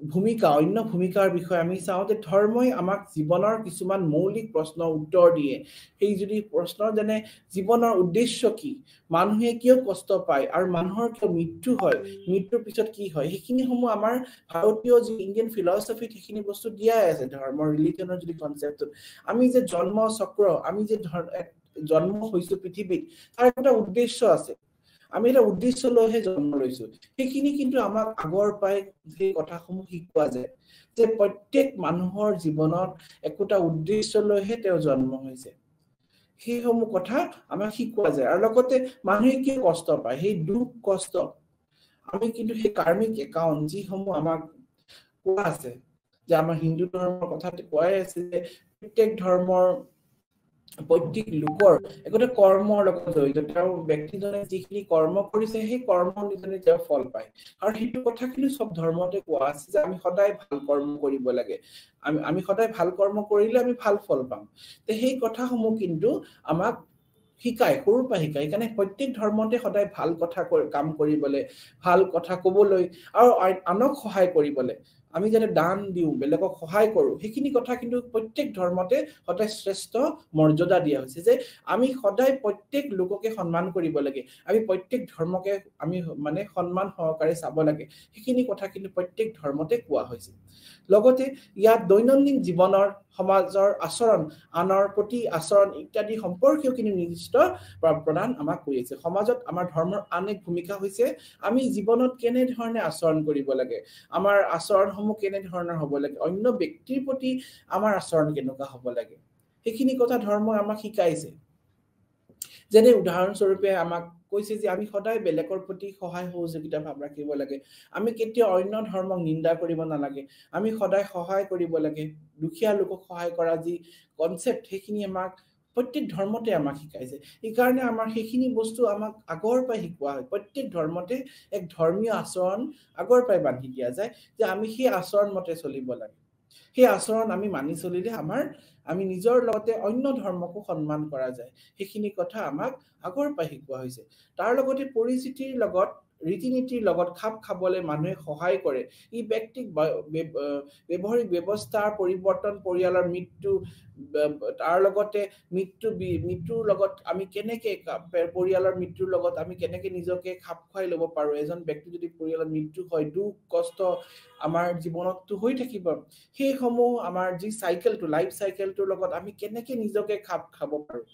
ভূমিকা অন্য ভূমিকাৰ বিষয়ে আমি চাওঁ যে ধৰ্মই আমাক জীৱনৰ কিছুমান মৌলিক প্ৰশ্নৰ উত্তৰ দিয়ে সেই যদি প্ৰশ্ন যেনে জীৱনৰ উদ্দেশ্য কি মানুহে কিয় কষ্ট পায় আৰু মানুহৰ কিয় মৃত্যু হয় মৃত্যুৰ পিছত কি হয় সেইখিনিসমূহ আমাৰ ভাৰতীয় যি ইণ্ডিয়ান ফিলচফিত সেইখিনি বস্তু দিয়াই আছে ধৰ্মৰ ৰিলিজনৰ যদি কনচেপ্টত আমি যে জন্ম চক্ৰ আমি যে জন্ম হৈছো পৃথিৱীত তাৰ এটা উদ্দেশ্য আছে আমি এটা উদ্দেশ্য লৈহে জন্ম লৈছো সেইখিনি কিন্তু আমাক আগৰ পৰাই সেই কথাসমূহ শিকোৱা যায় যে প্ৰত্যেক মানুহৰ জীৱনত একোটা উদ্দেশ্য লৈহে তেওঁ জন্ম হৈছে সেইসমূহ কথা আমাক শিকোৱা যায় আৰু লগতে মানুহে কি কষ্ট পায় সেই দুখ কষ্ট আমি কিন্তু সেই কাৰ্মিক একাউণ্ট যিসমূহ আমাক কোৱা আছে যে আমাৰ হিন্দু ধৰ্মৰ কথাতে কোৱাই আছে যে প্ৰত্যেক ধৰ্মৰ প্ৰত্যেক লোকৰ একোটা কৰ্মৰ লগত জড়িত তেওঁ ব্যক্তিজনে যিখিনি কৰ্ম কৰিছে সেই কৰ্ম অনুযায়ী তেওঁ ফল পায় আৰু সেইটো কথা কিন্তু সব ধৰ্মতে কোৱা আছে যে আমি সদায় ভাল কৰ্ম কৰিব লাগে আমি সদায় ভাল কৰ্ম কৰিলে আমি ভাল ফল পাম তে সেই কথাসমূহ কিন্তু আমাক শিকায় সৰুৰ পৰা শিকায় সেইকাৰণে প্ৰত্যেক ধৰ্মতে সদায় ভাল কথা কাম কৰিবলৈ ভাল কথা ক'বলৈ আৰু আনক সহায় কৰিবলৈ আমি যাতে দান দিওঁ বেলেগক সহায় কৰো সেইখিনি কথা কিন্তু প্ৰত্যেক ধৰ্মতে সদায় শ্ৰেষ্ঠ মৰ্যাদা দিয়া হৈছে যে আমি সদায় প্ৰত্যেক লোককে সন্মান কৰিব লাগে আমি প্ৰত্যেক ধৰ্মকে আমি মানে সন্মান সহকাৰে চাব লাগে সেইখিনি কথা কিন্তু প্ৰত্যেক ধৰ্মতে কোৱা হৈছে লগতে ইয়াত দৈনন্দিন জীৱনৰ সমাজৰ আচৰণ আনৰ প্ৰতি আচৰণ ইত্যাদি সম্পৰ্কীয় কিন্তু নিৰ্দিষ্ট প্ৰদান আমাক কৰি আছে সমাজত আমাৰ ধৰ্মৰ আন এক ভূমিকা হৈছে আমি জীৱনত কেনে ধৰণে আচৰণ কৰিব লাগে আমাৰ আচৰণসমূহ কেনে ধৰণৰ হ'ব লাগে অন্য ব্যক্তিৰ প্ৰতি আমাৰ আচৰণ কেনেকুৱা হ'ব লাগে সেইখিনি কথা ধৰ্মই আমাক শিকাইছে যেনে উদাহৰণস্বৰূপে আমাক কৈছে যে আমি সদায় বেলেগৰ প্ৰতি সহায় সহযোগিতা ভাৱ ৰাখিব লাগে আমি কেতিয়াও অন্য ধৰ্মক নিন্দা কৰিব নালাগে আমি সদায় সহায় কৰিব লাগে দুখীয়া লোকক সহায় কৰা যি কনচেপ্ট সেইখিনি আমাক প্ৰত্যেক ধৰ্মতে আমাক শিকাইছে এইকাৰণে আমাৰ সেইখিনি বস্তু আমাক আগৰ পৰাই শিকোৱা হয় প্ৰত্যেক ধৰ্মতে এক ধৰ্মীয় আচৰণ আগৰ পৰাই বান্ধি দিয়া যায় যে আমি সেই আচৰণ মতে চলিব লাগে সেই আচৰণ আমি মানি চলিলে আমি নিজৰ লগতে অন্য ধৰ্মকো সন্মান কৰা যায় সেইখিনি কথা আমাক আগৰ পৰাই শিকোৱা হৈছে তাৰ লগতে পৰিস্থিতিৰ লগত ৰীতি-নীতিৰ লগত খাপ খাবলৈ মানুহে সহায় কৰে ই ব্যক্তিক ব্যৱহাৰিক ব্যৱস্থাৰ পৰিৱৰ্তন পৰিয়ালৰ মৃত্যু তাৰ লগতে মৃত্যুৰ লগত আমি কেনেকে পৰিয়ালৰ মৃত্যুৰ লগত আমি কেনেকে নিজকে খাপ খুৱাই ল'ব পাৰো এজন ব্যক্তি যদি পৰিয়ালৰ মৃত্যু হয় দুখ কষ্ট আমাৰ জীৱনতটো হৈ থাকিব সেই সমূহ আমাৰ যি সাইকেলটো লাইফ সাইকেলটোৰ লগত আমি কেনেকে নিজকে খাপ খাব পাৰো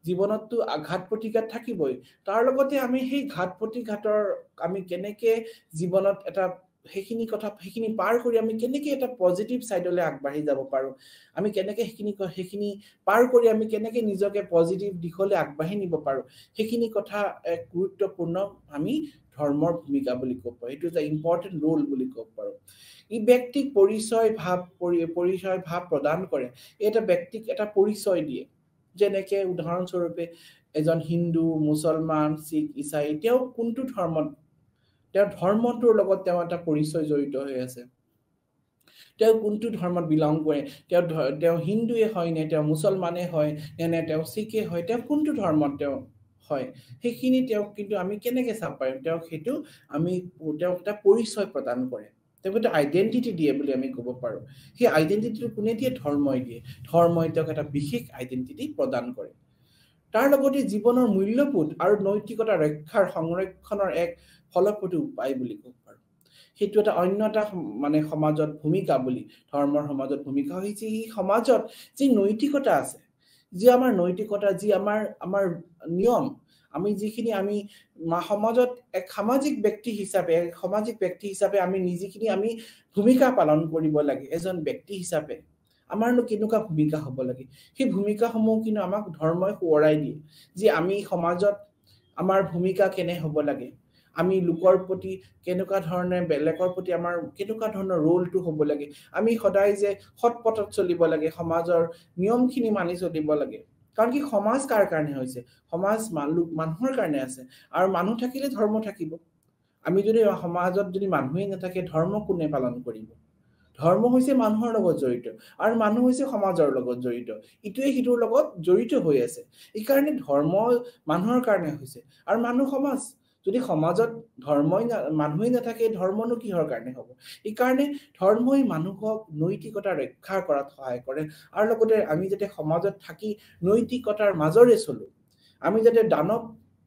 জীৱনতটো আঘাত প্ৰতিঘাত থাকিবই তাৰ লগতে আমি সেই ঘাত প্ৰতিঘাতৰ আমি কেনেকে জীৱনত এটা সেইখিনি পাৰ কৰি আমি কেনেকে এটা পজিটিভ সাইডলৈ আগবাঢ়ি যাব পাৰো আমি কেনেকে সেইখিনি পাৰ কৰি আমি কেনেকে নিজকে পজিটিভ দিশলৈ আগবাঢ়ি নিব পাৰো সেইখিনি কথা এক গুৰুত্বপূৰ্ণ আমি ধৰ্মৰ ভূমিকা বুলি ক'ব পাৰো এটো এটা ইম্পৰ্টেন্ট ৰোল বুলি ক'ব পাৰো ই ব্যক্তিক পৰিচয় ভাৱ প্ৰদান কৰে এটা ব্যক্তিক এটা পৰিচয় দিয়ে যেনেকে উদাহৰণ স্বৰূপে এজন হিন্দু মুছলমান শিখ ইসাই তেও কোনটো ধৰ্মত তেও ধৰ্মটোৰ লগত তেও এটা পৰিচয় জড়িত হৈ আছে তেও কোনটো ধৰ্মত বিলং কৰে তেও হিন্দুৱে হয় নে তেও মুছলমানে হয় নে তেও শিখে হয় তেও কোনটো ধৰ্মত তেও হয় সেইখিনি তেও কিন্তু আমি কেনেকে চাব পাৰিম তেও হেতু আমি তেও এটা পৰিচয় প্ৰদান কৰে তেও এটা আইডেন্টিটি দিয়ে বুলি আমি ক'ব পাৰো সেই আইডেন্টিটিটো কোনে দিয়ে ধৰ্মই দিয়ে ধৰ্মই তেওক এটা বিশেষ আইডেন্টিটি প্ৰদান কৰে তাৰ লগতে জীৱনৰ মূল্যবোধ আৰু নৈতিকতা ৰক্ষাৰ সংৰক্ষণৰ এক ফলপ্ৰসূ উপায় বুলি ক'ব পাৰো হেতু এটা অন্যটা মানে সমাজত ভূমিকা বুলি ধৰ্মৰ সমাজত ভূমিকা হৈছে এই সমাজত যি নৈতিকতা আছে যি আমাৰ নৈতিকতা যি আমাৰ নিয়ম আমি যিখিনি আমি সমাজত এক সামাজিক ব্যক্তি হিচাপে আমি নিজেখিনি আমি ভূমিকা পালন কৰিব লাগে এজন ব্যক্তি হিচাপে আমাৰনো কেনেকুৱা ভূমিকা হ'ব লাগে সেই ভূমিকাসমূহ কিন্তু আমাক ধৰ্মই সোঁৱৰাই দিয়ে যে আমি সমাজত আমাৰ ভূমিকা কেনে হ'ব লাগে আমি লোকৰ প্ৰতি কেনেকুৱা ধৰণে বেলেগৰ প্ৰতি আমাৰ কেনেকুৱা ধৰণৰ ৰোলটো হ'ব লাগে আমি সদায় যে সৎপথত চলিব লাগে সমাজৰ নিয়মখিনি মানি চলিব লাগে কাৰণ কি সমাজ কাৰ কাৰণে হৈছে সমাজ মানুহৰ কাৰণে আছে আৰু মানুহ থাকিলে ধৰ্ম থাকিব আমি যদি সমাজত যদি মানুহেই নাথাকে ধৰ্ম কোনে পালন কৰিব ধৰ্ম হৈছে মানুহৰ লগত জড়িত আৰু মানুহ হৈছে সমাজৰ লগত জড়িত ইটোৱে হিটোৰ লগত জড়িত হৈ আছে এই কাৰণে ধৰ্ম মানুহৰ কাৰণে হৈছে আৰু মানুহ সমাজ যদি সমাজত মানুহেই নাথাকে ধৰ্মনো কিহৰ কাৰণে হ'ব এই কাৰণে ধৰ্মই মানুহক নৈতিকতা ৰক্ষা কৰাত সহায় কৰে আৰু লগতে আমি যাতে সমাজত থাকি নৈতিকতাৰ মাজৰে চলো আমি যাতে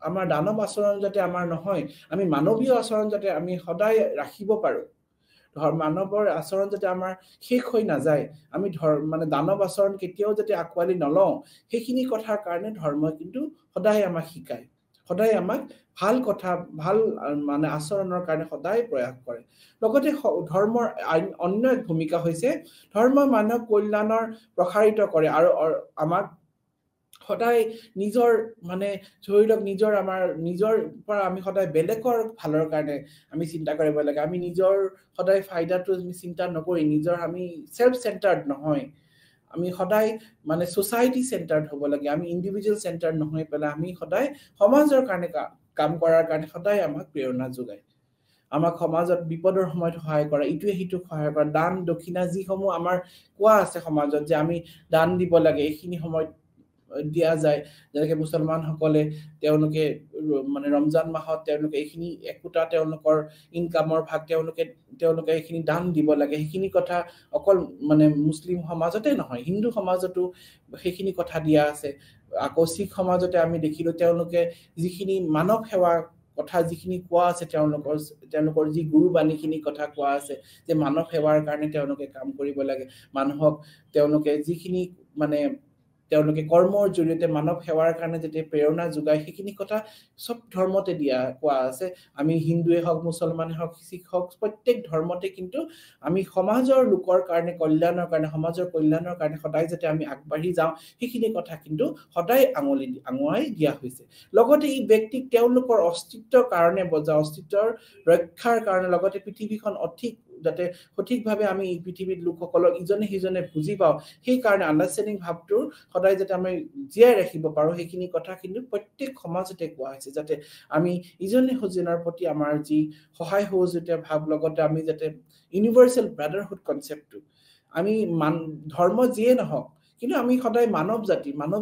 আমাৰ দানৱ আচৰণ যাতে আমাৰ নহয় আমি মানৱীয় আচৰণ যাতে আমি সদায় ৰাখিব পাৰো মানৱৰ আচৰণ যাতে আমাৰ শেষ হৈ নাযায় আমি মানে দানৱ আচৰণ কেতিয়াও যাতে আকোৱালি নলওঁ সেইখিনি কথাৰ কাৰণে ধৰ্মই কিন্তু সদায় আমাক শিকায় সদায় আমাক ভাল কথা ভাল মানে আচৰণৰ কাৰণে সদায় প্ৰয়াস কৰে লগতে ধৰ্মৰ অন্য এক ভূমিকা হৈছে ধৰ্ম মানৱ কল্যাণৰ প্ৰসাৰিত কৰে আৰু আমাক সদায় নিজৰ মানে ধৰিলক নিজৰ পৰা আমি সদায় বেলেগৰ ভালৰ কাৰণে আমি চিন্তা কৰিব লাগে আমি নিজৰ সদায় ফাইদাটো আমি চিন্তা নকৰি নিজৰ আমি সেলফ সেন্টাৰ্ড নহয় আমি সদায় মানে সোসাইটি সেন্টাৰ্ড হ'ব লাগে আমি ইন্ডিভিজুৱেল সেন্টাৰ্ড নহয় পেলা আমি সদায় সমাজৰ কাৰণে কাম কৰাৰ কাৰণে সদায় আমাক প্ৰেৰণা যোগায় আমাক সমাজত বিপদৰ সময়ত সহায় কৰা ইটোৱে হিটোক সহায় কৰা দান দক্ষিণা যিসমূহ আমাৰ কোৱা আছে সমাজত যে আমি দান দিব লাগে এইখিনি সময়ত দিয়া যায় যেনেকৈ মুছলমান সকলে তেওঁলোকে মানে ৰমজান মাহত তেওঁলোকে এইখিনি একোটা তেওঁলোকৰ ইনকামৰ ভাগ তেওঁলোকে এইখিনি দান দিব লাগে সেইখিনি কথা অকল মানে মুছলিম সমাজতে নহয় হিন্দু সমাজতো সেইখিনি কথা দিয়া আছে আকৌ শিখ সমাজতে আমি দেখিলো তেওঁলোকে যিখিনি মানৱ সেৱা কথা যিখিনি কোৱা আছে তেওঁলোকৰ যি গুৰুবাণীখিনি কথা কোৱা আছে যে মানৱ সেৱাৰ কাৰণে তেওঁলোকে কাম কৰিব লাগে মানুহক তেওঁলোকে যিখিনি মানে তেওঁলোকে কৰ্মৰ জৰিয়তে মানৱ সেৱাৰ কাৰণে যেতে প্ৰেৰণা যোগায় সেইখিনি কথা সব ধৰ্মতে দিয়া কোৱা আছে আমি হিন্দুৱে হওক মুছলমানে হওক শিখ হওক প্ৰত্যেক ধৰ্মতে কিন্তু আমি সমাজৰ লোকৰ কাৰণে কল্যাণৰ কাৰণে সমাজৰ কল্যাণৰ কাৰণে সদায় যেতে আমি আগবাঢ়ি যাওঁ সেইখিনি কথা কিন্তু সদায় আঙুৱাই দিয়া হৈছে লগতে এই ব্যক্তিক তেওঁলোকৰ অস্তিত্বৰ কাৰণে অস্তিত্বৰ ৰক্ষাৰ কাৰণে লগতে পৃথিৱীখন যাতে সঠিকভাৱে আমি এই পৃথিৱীৰ লোকসকলক ইজনে সিজনে বুজি পাওঁ সেই কাৰণে আন্ডাৰষ্টেণ্ডিং ভাৱটো সদায় যাতে আমি জীয়াই ৰাখিব পাৰো সেইখিনি কথা কিন্তু প্ৰত্যেক সমাজতে কোৱা হৈছে যাতে আমি ইজনে সিজনৰ প্ৰতি আমাৰ যি সহায় সহযোগিতাৰ ভাৱ লগতে আমি যাতে ইউনিভাৰ্সেল ব্ৰাদাৰহুড কনসেপ্টটো আমি ধৰ্ম যিয়ে নহওক কিন্তু আমি সদায় মানৱ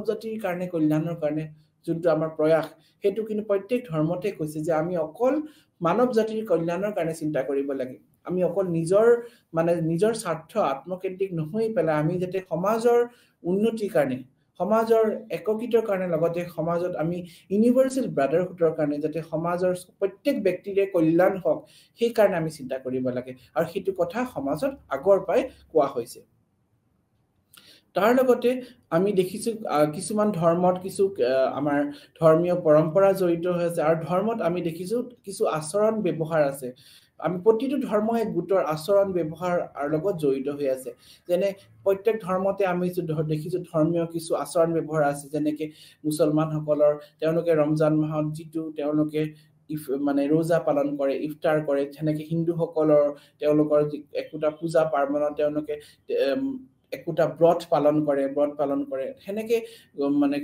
জাতিৰ কাৰণে কল্যাণৰ কাৰণে যোনটো আমাৰ প্ৰয়াস হেতু কিন্তু প্ৰত্যেক ধৰ্মতে কৈছে যে আমি অকল মানৱ জাতিৰ কল্যাণৰ কাৰণে চিন্তা কৰিব লাগে আমি অকল নিজৰ স্বাৰ্থ আত্মকেন্দ্ৰিক নহৈ পেলাই আমি যাতে সমাজৰ উন্নতিৰ কাৰণে সমাজৰ এককিতৰ কাৰণে লগতে সমাজত আমি ইউনিভাৰ্সেল ব্ৰাদাৰহুডৰ কাৰণে যাতে সমাজৰ প্ৰত্যেক ব্যক্তিৰে কল্যাণ হওক সেই কাৰণে আমি চিন্তা কৰিব লাগে আৰু সেইটো কথা সমাজত আগৰ পৰাই কোৱা হৈছে তাৰ লগতে আমি দেখিছো কিছুমান ধৰ্মত কিছু আমাৰ ধৰ্মীয় পৰম্পৰা জড়িত হৈছে আৰু ধৰ্মত আমি দেখিছো কিছু আচৰণ ব্যৱহাৰ আছে আমি প্ৰতিটো ধৰ্ম এক গোটৰ আচৰণ ব্যৱহাৰ আৰু লগত জড়িত হৈ আছে যেনে প্ৰত্যেক ধৰ্মতে আমি দেখিছো ধৰ্মীয় কিছু আচৰণ ব্যৱহাৰ আছে যেনেকে মুছলমান সকলৰ তেওঁলোকে ৰমজান মাহত যিটো তেওঁলোকে মানে ৰোজা পালন কৰে ইফতাৰ কৰে যেনেকে হিন্দু সকলৰ তেওঁলোকৰ একোটা পূজা পাৰ্বণত তেওঁলোকে একোটা ব্ৰত পালন কৰে হেনেকে মানে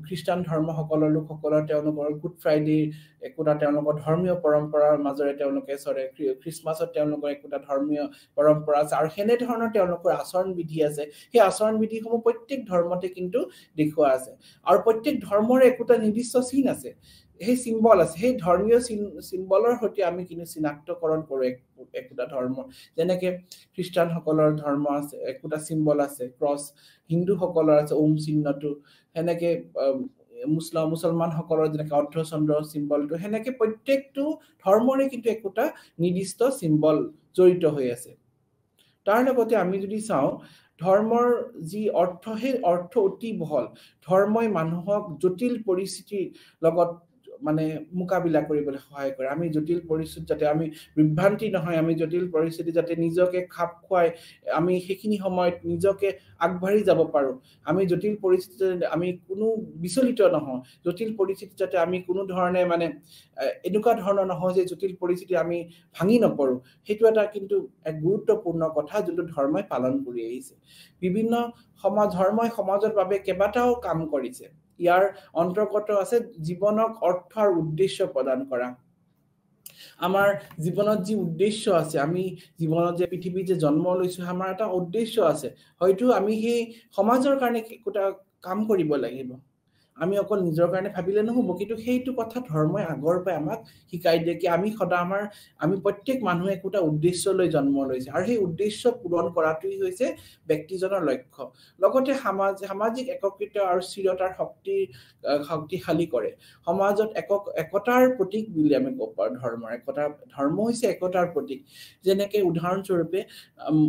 খ্ৰীষ্টান ধৰ্ম সকলৰ লোকসকলৰ তেওঁলোকৰ গুড ফ্ৰাইডে একোটা তেওঁলোকৰ ধৰ্মীয় পৰম্পৰাৰ মাজৰে তেওঁলোকে চৰে খ্ৰীষ্টমাছত তেওঁলোকৰ একোটা ধৰ্মীয় পৰম্পৰা আছে আৰু হেনে ধৰণৰ তেওঁলোকৰ আচৰণ বিধি আছে সেই আচৰণ বিধিসমূহ প্ৰত্যেক ধৰ্মতে কিন্তু দেখুৱা আছে আৰু প্ৰত্যেক ধৰ্মৰ একোটা নিৰ্দিষ্ট চিন আছে সেই সিম্বল আছে সেই ধৰ্মীয় সিম্বলৰ সৈতে আমি কিন্তু চিনাক্তকৰণ কৰো একোটা ধৰ্ম যেনেকে খ্ৰীষ্টান সকলৰ ধৰ্ম আছে একোটা সিম্বল আছে ক্ৰছ হিন্দু সকলৰ আছে ওম চিহ্নটো হেনেকে মুছলমান সকলৰ যেনেকে অৰ্ধচন্দ্ৰ সিম্বলটো হেনেকে প্ৰত্যেকটো ধৰ্মৰে কিন্তু একোটা নিৰ্দিষ্ট সিম্বল জড়িত হৈ আছে তাৰ লগতে আমি যদি চাও ধৰ্মৰ যি অৰ্থ সেই অৰ্থ অতি বহল ধৰ্মই মানুহক জটিল পৰিস্থিতিৰ লগত মানে মোকাবিলা কৰিবলৈ সহায় কৰে আমি জটিল পৰিস্থিতি যাতে আমি বিভ্ৰান্তি নহয় আমি জটিল পৰিস্থিতি যাতে নিজকে খাপ খুৱাই আমি সেইখিনি সময়ত নিজকে আগবাঢ়ি যাব পাৰো আমি জটিল পৰিস্থিতিত আমি কোনো বিচলিত নহয় জটিল পৰিস্থিতি যাতে আমি কোনো ধৰণে মানে এনেকুৱা ধৰণৰ নহয় যে জটিল পৰিস্থিতি আমি ভাঙি নপৰো সেইটো এটা কিন্তু এক গুৰুত্বপূৰ্ণ কথা যোনটো ধৰ্মই পালন কৰি আহিছে বিভিন্ন ধৰ্মই সমাজৰ বাবে কেইবাটাও কাম কৰিছে ইয়াৰ অন্তৰ্গত আছে জীৱনক অৰ্থ আৰু উদ্দেশ্য প্ৰদান কৰা আমাৰ জীৱনত যি উদ্দেশ্য আছে আমি জীৱনত যে পৃথিৱীত যে জন্ম লৈছো আমাৰ এটা উদ্দেশ্য আছে হয়তো আমি সেই সমাজৰ কাৰণে কোটা কাম কৰিব লাগিব আমি অকল নিজৰ কাৰণে ভাবিলে নহব কিন্তু সেইটো কথা ধৰ্মই আগৰ পৰাই আমাক শিকাই দিয়ে কি আমি সদা আমি প্ৰত্যেক মানুহে একোটা উদ্দেশ্য লৈ জন্ম লৈছে আৰু সেই উদ্দেশ্য পূৰণ কৰাটোই হৈছে ব্যক্তিজনৰ লক্ষ্য লগতে সামাজিক একত্ৰিত আৰু স্থিৰতাৰ শক্তিশালী কৰে সমাজত একতাৰ প্ৰতীক বুলি আমি ক'ব পাৰো ধৰ্ম হৈছে একতাৰ প্ৰতীক যেনেকে উদাহৰণ স্বৰূপে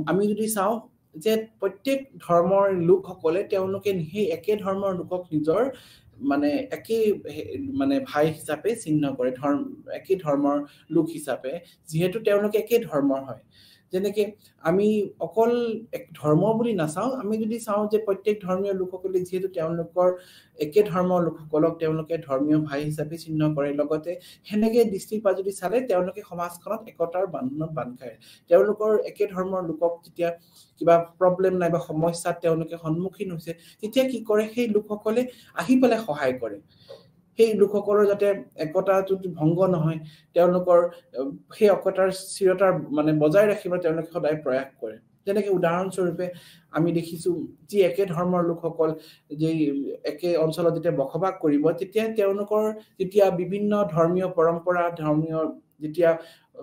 আমি যদি চাও যে প্ৰত্যেক ধৰ্মৰ লোকসকলে তেওঁলোকে সেই একে ধৰ্মৰ লোকক নিজৰ মানে একে মানে ভাই হিচাপে চিহ্ন কৰে একে ধৰ্মৰ লোক হিচাপে যেহেতু তেওঁলোকে একে ধৰ্মৰ হয় যেনেকে আমি অকল এক ধৰ্ম বুলি নাচাও আমি যদি চাও যে প্ৰত্যেক ধৰ্মীয় লোকসকলে যেহেতু তেওঁলোকৰ একে ধৰ্মৰ লোকসকলক তেওঁলোকে ধৰ্মীয় ভাই হিচাপে চিহ্ন কৰে লগতে হেনেকে দৃষ্টিপা যদি চালে তেওঁলোকে সমাজখনত একতাৰ বান্ধনত বান্ধ খায় তেওঁলোকৰ একে ধৰ্মৰ লোকক যেতিয়া কিবা প্ৰবলেম নাই বা সমস্যাত তেওঁলোকে সন্মুখীন হৈছে তেতিয়া কি কৰে সেই লোকসকলে আহি পেলাই সহায় কৰে সেই লোকসকলৰ যাতে একতাটো ভংগ নহয় তেওঁলোকৰ সেই একতাৰ স্থিৰতাৰ মানে বজাই ৰাখিব তেওঁলোকে সদায় প্ৰয়াস কৰে যেনেকে উদাহৰণ স্বৰূপে আমি দেখিছো যি একে ধৰ্মৰ লোকসকল যে একে অঞ্চলত যেতিয়া বসবাস কৰিব তেতিয়া তেওঁলোকৰ যেতিয়া বিভিন্ন ধৰ্মীয় পৰম্পৰা ধৰ্মীয় যেতিয়া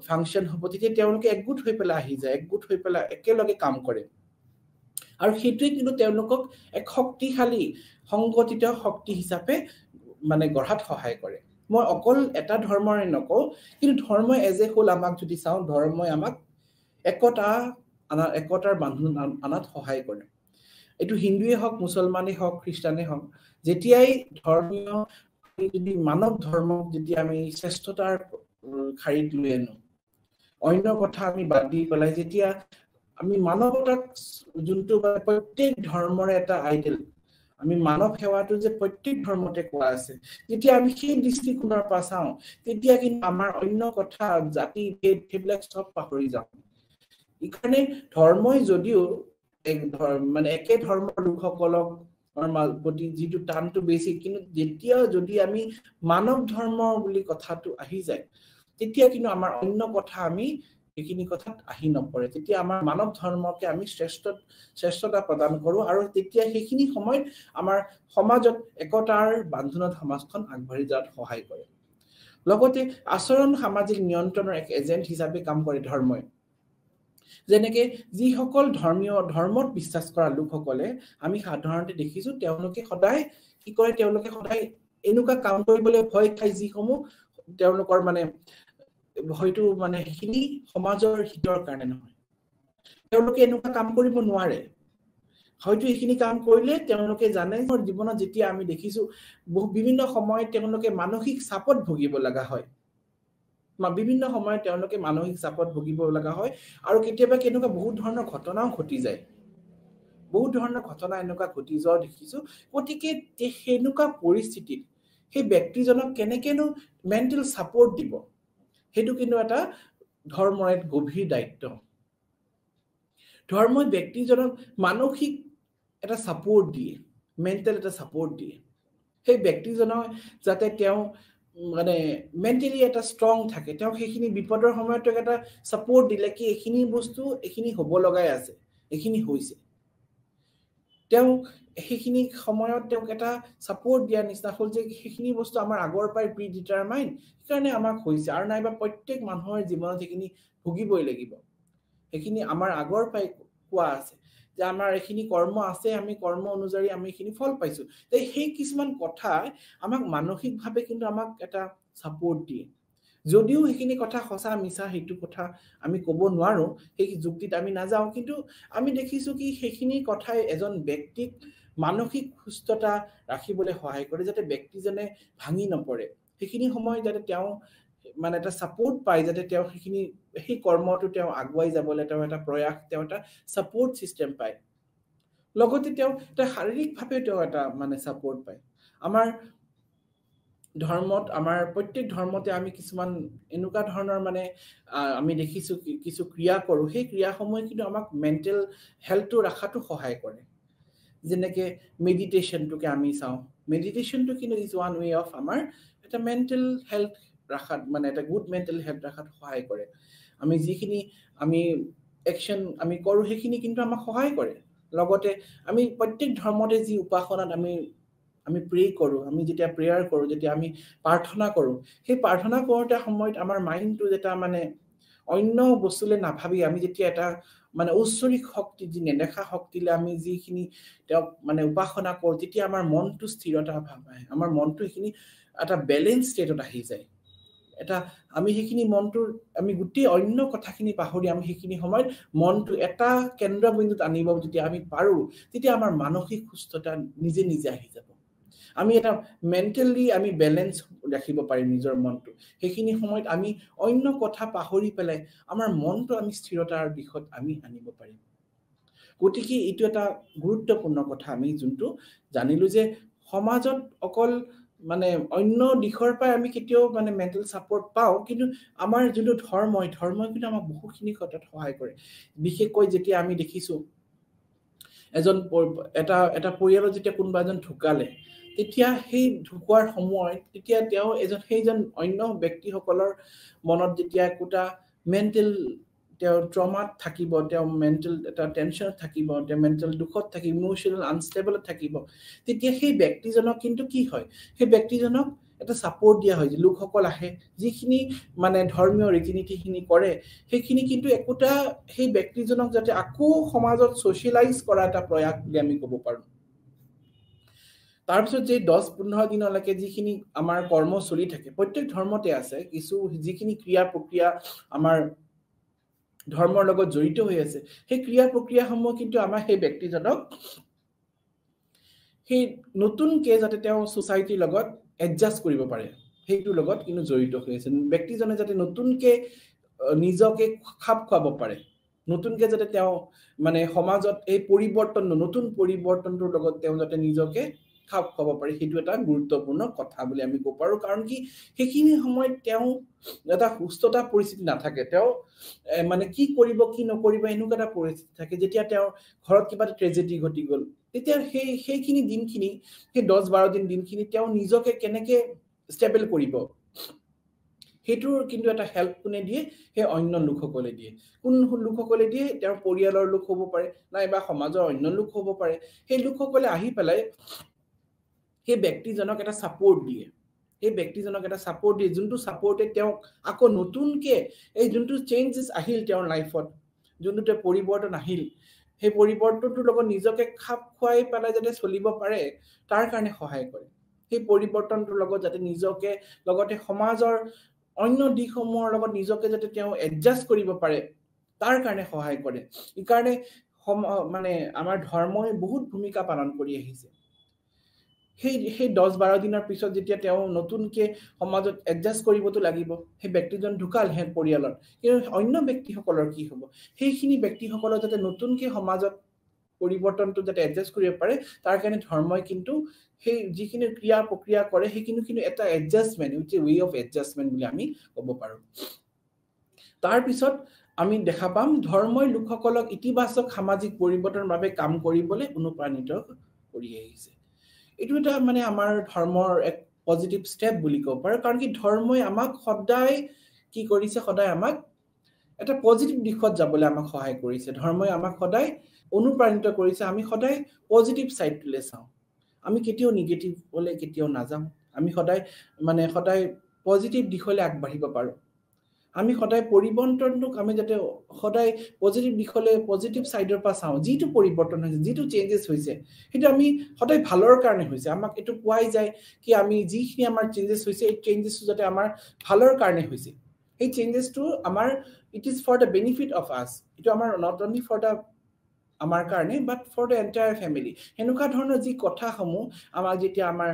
ফাংচন হ'ব তেতিয়া তেওঁলোকে একগোট হৈ পেলাই আহি যায় একগোট হৈ পেলাই একেলগে কাম কৰে আৰু সেইটোৱে কিন্তু তেওঁলোকক এক শক্তিশালী সংগঠিত শক্তি হিচাপে মানে গঢ়াত সহায় কৰে মই অকল এটা ধৰ্মৰে নকও কিন্তু ধৰ্ম এজে হ'ল আমাক যদি চাও ধৰ্মই আমাক একতাৰ বান্ধোন আনাত সহায় কৰে এটো হিন্দুৱে হওক মুছলমানে হওক খ্ৰীষ্টানে হওক যেতিয়াই ধৰ্মীয় যদি মানৱ ধৰ্ম যেতিয়া আমি শ্ৰেষ্ঠতাৰ খাৰিত লৈ আনো অন্য কথা আমি বাদ দি পেলাই যেতিয়া আমি মানৱতাক যোনটো প্ৰত্যেক ধৰ্মৰে এটা আইডল আমি মানৱ সেৱাটো যে প্ৰত্যেক ধৰ্মতে কোৱা আছে যেতিয়া আমি সেই দৃষ্টিকোণৰ পৰা চাও তেতিয়া কিন্তু আমাৰ অন্য কথা জাতি ভেদ সেইবিলাক সব পাহৰি যাওঁ ইকাৰণে ধৰ্মই যদিও মানে একে ধৰ্মৰ লোকসকলক প্ৰতি যিটো টানটো বেছি কিন্তু যেতিয়া যদি আমি মানৱ ধৰ্ম বুলি কথাটো আহি যায় তেতিয়া কিন্তু আমাৰ অন্য কথা আমি এইখিনি কথাত আহি নপৰে তেতিয়া আমাৰ মানৱ ধৰ্মকে আমি শ্ৰেষ্ঠতা প্ৰদান কৰো আৰু তেতিয়া সেইখিনি সময়ত আমাৰ সমাজত একতাৰ বান্ধোনত সমাজখন আগবাঢ়ি যোৱাত সহায় কৰে লগতে আচৰণ সামাজিক নিয়ন্ত্ৰণৰ এক এজেন্ট হিচাপে কাম কৰে ধৰ্মই যেনেকে যিসকল ধৰ্মত বিশ্বাস কৰা লোকসকলে আমি সাধাৰণতে দেখিছো তেওঁলোকে সদায় কি কৰে তেওঁলোকে সদায় এনেকুৱা কাম কৰিবলৈ ভয় খায় যিসমূহ তেওঁলোকৰ মানে হয়তো মানে সেইখিনি সমাজৰ হিতৰ কাৰণে নহয় তেওঁলোকে এনেকুৱা কাম কৰিব নোৱাৰে হয়তো এইখিনি কাম কৰিলে তেওঁলোকে জানে জীৱনত যেতিয়া আমি দেখিছো বিভিন্ন সময়ত তেওঁলোকে মানসিক চাপত ভুগিব লগা হয় বিভিন্ন সময়ত তেওঁলোকে মানসিক চাপত ভুগিব লগা হয় আৰু কেতিয়াবা কেনেকুৱা বহুত ধৰণৰ ঘটনাও ঘটি যায় বহুত ধৰণৰ ঘটনা এনেকুৱা ঘটি যোৱা দেখিছো গতিকে হেনেকুৱা পৰিস্থিতিত সেই ব্যক্তিজনক কেনেকেনো মেন্টেল সাপোৰ্ট দিব হেতু কিন্তু এটা ধৰ্মৰ এক গভীৰ দায়িত্ব ধৰ্মই ব্যক্তিজনক মানসিক এটা সাপোৰ্ট দিয়ে মেন্টেল এটা সাপোৰ্ট দিয়ে সেই ব্যক্তিজনক যাতে তেওঁ মানে মেন্টেলি এটা ষ্ট্ৰং থাকে তেওঁ সেইখিনি বিপদৰ সময়ত এটা সাপোৰ্ট দিলে কি এইখিনি বস্তু এইখিনি হ'ব লগাই আছে এইখিনি হৈছে তেওঁ সেইখিনি সময়ত তেওঁক এটা সাপোৰ্ট দিয়া নিচিনা হল যে সেইখিনি বস্তু আমাৰ আগৰ পৰাই প্ৰি ডিটাৰমাইন কাৰণে আমাক হৈছে আৰু নাইবা প্ৰত্যেক মানুহৰ জীৱনত এইখিনি ভুগিবই লাগিব এইখিনি আমাৰ আগৰ পৰাই কোৱা আছে যে আমাৰ এইখিনি কৰ্ম আছে আমি কৰ্ম অনুযায়ী আমি এইখিনি ফল পাইছো তে সেই কিছুমান কথা আমাক মানসিকভাৱে কিন্তু আমাক এটা সাপোৰ্ট দিয়ে যদিও সেইখিনি কথা সঁচা মিছা হেতু কথা আমি ক'ব নোৱাৰো সেই যুক্তিত আমি নাযাও কিন্তু আমি দেখিছো কি সেইখিনি কথাই এজন ব্যক্তিক মানসিক সুস্থতা ৰাখিবলৈ সহায় কৰে যাতে ব্যক্তিজনে ভাঙি নপৰে সেইখিনি সময় যাতে তেওঁ মানে এটা সাপোৰ্ট পায় যাতে তেওঁ সেইখিনি সেই কৰ্মটো তেওঁ আগুৱাই যাবলৈ তেওঁ এটা প্ৰয়াস তেওঁ এটা সাপোৰ্ট সিস্টেম পায় লগতে তেওঁ এটা শাৰীৰিকভাৱে তেওঁ এটা মানে সাপোৰ্ট পায় আমাৰ ধৰ্মত আমাৰ প্ৰত্যেক ধৰ্মতে আমি কিছুমান এনেকুৱা ধৰণৰ মানে আমি দেখিছো কিছু ক্ৰিয়া কৰো সেই ক্ৰিয়াসমূহ কিন্তু আমাক মেন্টেল হেলথটো ৰাখাটো সহায় কৰে যেনেকে মেডিটেশনটোকে আমি চাও মেডিটেশনটো কিন্তু ইজ ওয়ান ওয়ে অফ আমাৰ এটা মেন্টেল হেলথ ৰাখাত মানে এটা গুড মেন্টেল হেলথ ৰাখাত সহায় কৰে আমি যিখিনি আমি একশন আমি কৰো সেইখিনি কিন্তু আমাক সহায় কৰে লগতে আমি প্ৰত্যেক ধৰ্মতে যি উপাসনাত আমি প্ৰে কৰো আমি যেতিয়া প্ৰেয়াৰ কৰো যেতিয়া আমি প্ৰাৰ্থনা কৰো সেই প্ৰাৰ্থনা কৰোতে সময়ত আমাৰ মাইন্ডটো যেটা মানে অন্য বস্তুলে নাভাবি আমি যেতিয়া এটা মানে ঐশ্বৰিক শক্তি যি নেদেখা শক্তিলে আমি যিখিনি তেওঁ মানে উপাসনা কৰো তেতিয়া আমাৰ মনটো স্থিৰতা ভাৱ আহে আমাৰ মনটো এইখিনি এটা ব্যালেন্স ষ্টেটত আহি যায় এটা আমি সেইখিনি মনটোৰ আমি গুটি অন্য কথাখিনি পাহৰি আমি সেইখিনি সময়ত মনটো এটা কেন্দ্ৰবিন্দুত আনিব যেতিয়া আমি পাৰো তেতিয়া আমাৰ মানসিক সুস্থতা নিজে নিজে আহি যাব আমি এটা মেন্টালি আমি ব্যালেন্স ৰাখিব পাৰিম নিজৰ মনটো সেইখিনি সময়ত আমি অন্য কথা পাহৰি পেলাই আমাৰ মনটো আমি স্থিৰতাৰ দিশত আমি আনিব পাৰিম গতিকে এইটো এটা গুৰুত্বপূৰ্ণ কথা আমি যোনটো জানিলো যে সমাজত অকল মানে অন্য দিশৰ পৰা আমি কেতিয়াও মানে মেন্টেল সাপোৰ্ট পাও কিন্তু আমাৰ যোনটো ধৰ্মই কিন্তু আমাক বহুখিনি কথাত সহায় কৰে বিশেষকৈ যেতিয়া আমি দেখিছো এজন এটা পৰিয়ালত যেতিয়া কোনোবা এজন ঢুকালে তেতিয়া সেই ঢুকুৱাৰ সময় তেতিয়া তেওঁ সেইজন অন্য ব্যক্তিসকলৰ মনত যেতিয়া কোটা মেন্টেল তেওঁ ট্ৰমাত থাকিব তেওঁ মেন্টেল এটা টেনচনত থাকিব তেওঁ মেন্টেল দুখত থাকিব ইমোশনাল আনষ্টেবল থাকিব তেতিয়া সেই ব্যক্তিজনক কিন্তু কি হয় সেই ব্যক্তিজনক এটা সাপোৰ্ট দিয়া হয় যে লোকসকল আহে যিখিনি মানে ধৰ্মীয় ৰীতিনীতিখিনি কৰে সেইখিনি কিন্তু একোটা সেই ব্যক্তিজনক যাতে আকৌ সমাজত সোশ্যালাইজ কৰা এটা প্ৰয়াস বুলি আমি ক'ব পাৰো তাৰপিছত যে 10-15 দিনলৈকে যিখিনি আমাৰ কৰ্ম চলি থাকে প্ৰত্যেক ধৰ্মতে আছে কিছু যিখিনি ক্ৰিয়া প্ৰক্ৰিয়া আমাৰ ধৰ্মৰ লগত জড়িত হৈ আছে সেই ক্ৰিয়া প্ৰক্ৰিয়াসমূহ কিন্তু আমাৰ সেই ব্যক্তিজনক সেই নতুনকে যাতে তেওঁ সোসাইটিৰ লগত এডজাস্ট কৰিব পাৰে সেইটোৰ লগত কিন্তু জড়িত হৈ আছে ব্যক্তিজনে যাতে নতুনকে নিজকে খাপ খুৱাব পাৰে নতুনকে যাতে তেওঁ মানে সমাজত এই নতুন পৰিৱৰ্তনটোৰ লগত তেওঁ যাতে নিজকে খাপ খুৱাব পাৰে সেইটো এটা গুৰুত্বপূৰ্ণ কথা বুলি আমি ক'ব পাৰো কাৰণ কি সেইখিনি সময়ত তেওঁ এটা সুস্থতা পৰিস্থিতি নাথাকে তেওঁ মানে কি কৰিব কি নকৰিব এনেকুৱা এটা পৰিস্থিতি থাকে যেতিয়া তেওঁ ঘৰত কিবা ট্ৰেজেডি ঘটি গল তেতিয়া সেইখিনি দিনখিনি সেই 10-12 দিনখিনি তেওঁ নিজকে কেনেকে ষ্টেবল কৰিব হেতুৰ কিন্তু এটা হেল্প কোনে দিয়ে হে অন্য লোকসকলে দিয়ে কোন লোকসকলে দিয়ে তেওঁৰ পৰিয়ালৰ লোক হ'ব পাৰে নাইবা সমাজৰ অন্য লোক হ'ব পাৰে সেই লোকসকলে আহি পেলাই সেই ব্যক্তিজনক এটা সাপোৰ্ট দিয়ে এই ব্যক্তিজনক এটা সাপোৰ্ট দিয়ে যোনটো সাপোৰ্টে তেওঁক আকৌ নতুনকে এই যোনটো চেঞ্জেস আহিল তেওঁৰ লাইফত যোনটো পৰিৱৰ্তন আহিল সেই পৰিৱৰ্তনটোৰ লগত নিজকে খাপ খুৱাই পেলাই যাতে চলিব পাৰে তাৰ কাৰণে সহায় কৰে সেই পৰিৱৰ্তনটোৰ লগত যাতে নিজকে লগতে সমাজৰ অন্য দিশসমূহৰ লগত নিজকে যাতে তেওঁ এডজাস্ট কৰিব পাৰে তাৰ কাৰণে সহায় কৰে এই কাৰণে মানে আমাৰ ধৰ্মই বহুত ভূমিকা পালন কৰি আহিছে সেই 10-12 দিনৰ পিছত যেতিয়া তেওঁ নতুনকে সমাজত এডজাস্ট কৰিবতো লাগিব সেই ব্যক্তিজন ঢুকাল হে পৰিয়ালৰ কিন্তু অন্য ব্যক্তিসকলৰ কি হ'ব সেইখিনি ব্যক্তিসকলৰ যাতে নতুনকে সমাজত পৰিৱৰ্তনটো যাতে এডজাস্ট কৰিব পাৰে তাৰ কাৰণে ধৰ্মই কিন্তু সেই যিখিনি ক্ৰিয়া প্ৰক্ৰিয়া কৰে সেইখিনি কিন্তু এটা adjustment with way of adjustment বুলি আমি ক'ব পাৰো তাৰ পিছত আমি দেখা পাম ধৰ্মই লোকসকলক ইতিবাচক সামাজিক পৰিৱৰ্তনৰ বাবে কাম কৰিবলৈ অনুপ্ৰাণিত কৰি আহিছে এটো এটা মানে আমাৰ ধৰ্মৰ এক পজিটিভ স্টেপ বুলি ক'ব পাৰো কাৰণ কি ধৰ্মই আমাক সদায় কি কৰিছে সদায় আমাক এটা পজিটিভ দিশত যাবলৈ আমাক সহায় কৰিছে ধৰ্মই আমাক সদায় অনুপ্ৰাণিত কৰিছে আমি সদায় পজিটিভ সাইডটোলে চাও আমি কেতিয়াও নেগেটিভ বলে কেতিয়াও নাযাম আমি সদায় মানে সদায় পজিটিভ দিশলৈ আগবাঢ়িব পাৰো আমি সদায় পৰিৱৰ্তনক আমি যাতে সদায় পজিটিভ দিশলৈ পজিটিভ সাইডৰ পৰা চাও যিটো পৰিৱৰ্তন হৈছে যিটো চেঞ্জেস হৈছে সেইটো আমি সদায় ভালৰ কাৰণে হৈছে আমাক এটো কোৱাই যায় কি আমি যিখিনি আমাৰ চেঞ্জেস হৈছে এই চেঞ্জেসটো যাতে আমাৰ ভালৰ কাৰণে হৈছে এই চেঞ্জেসটো আমাৰ it is for the benefit of us এটো আমাৰ নট অনলি ফৰ দ্য আমাৰ কাৰণে but for the entire family হেনুকা ধৰণৰ যি কথাসমূহ আমাৰ যেতিয়া আমাৰ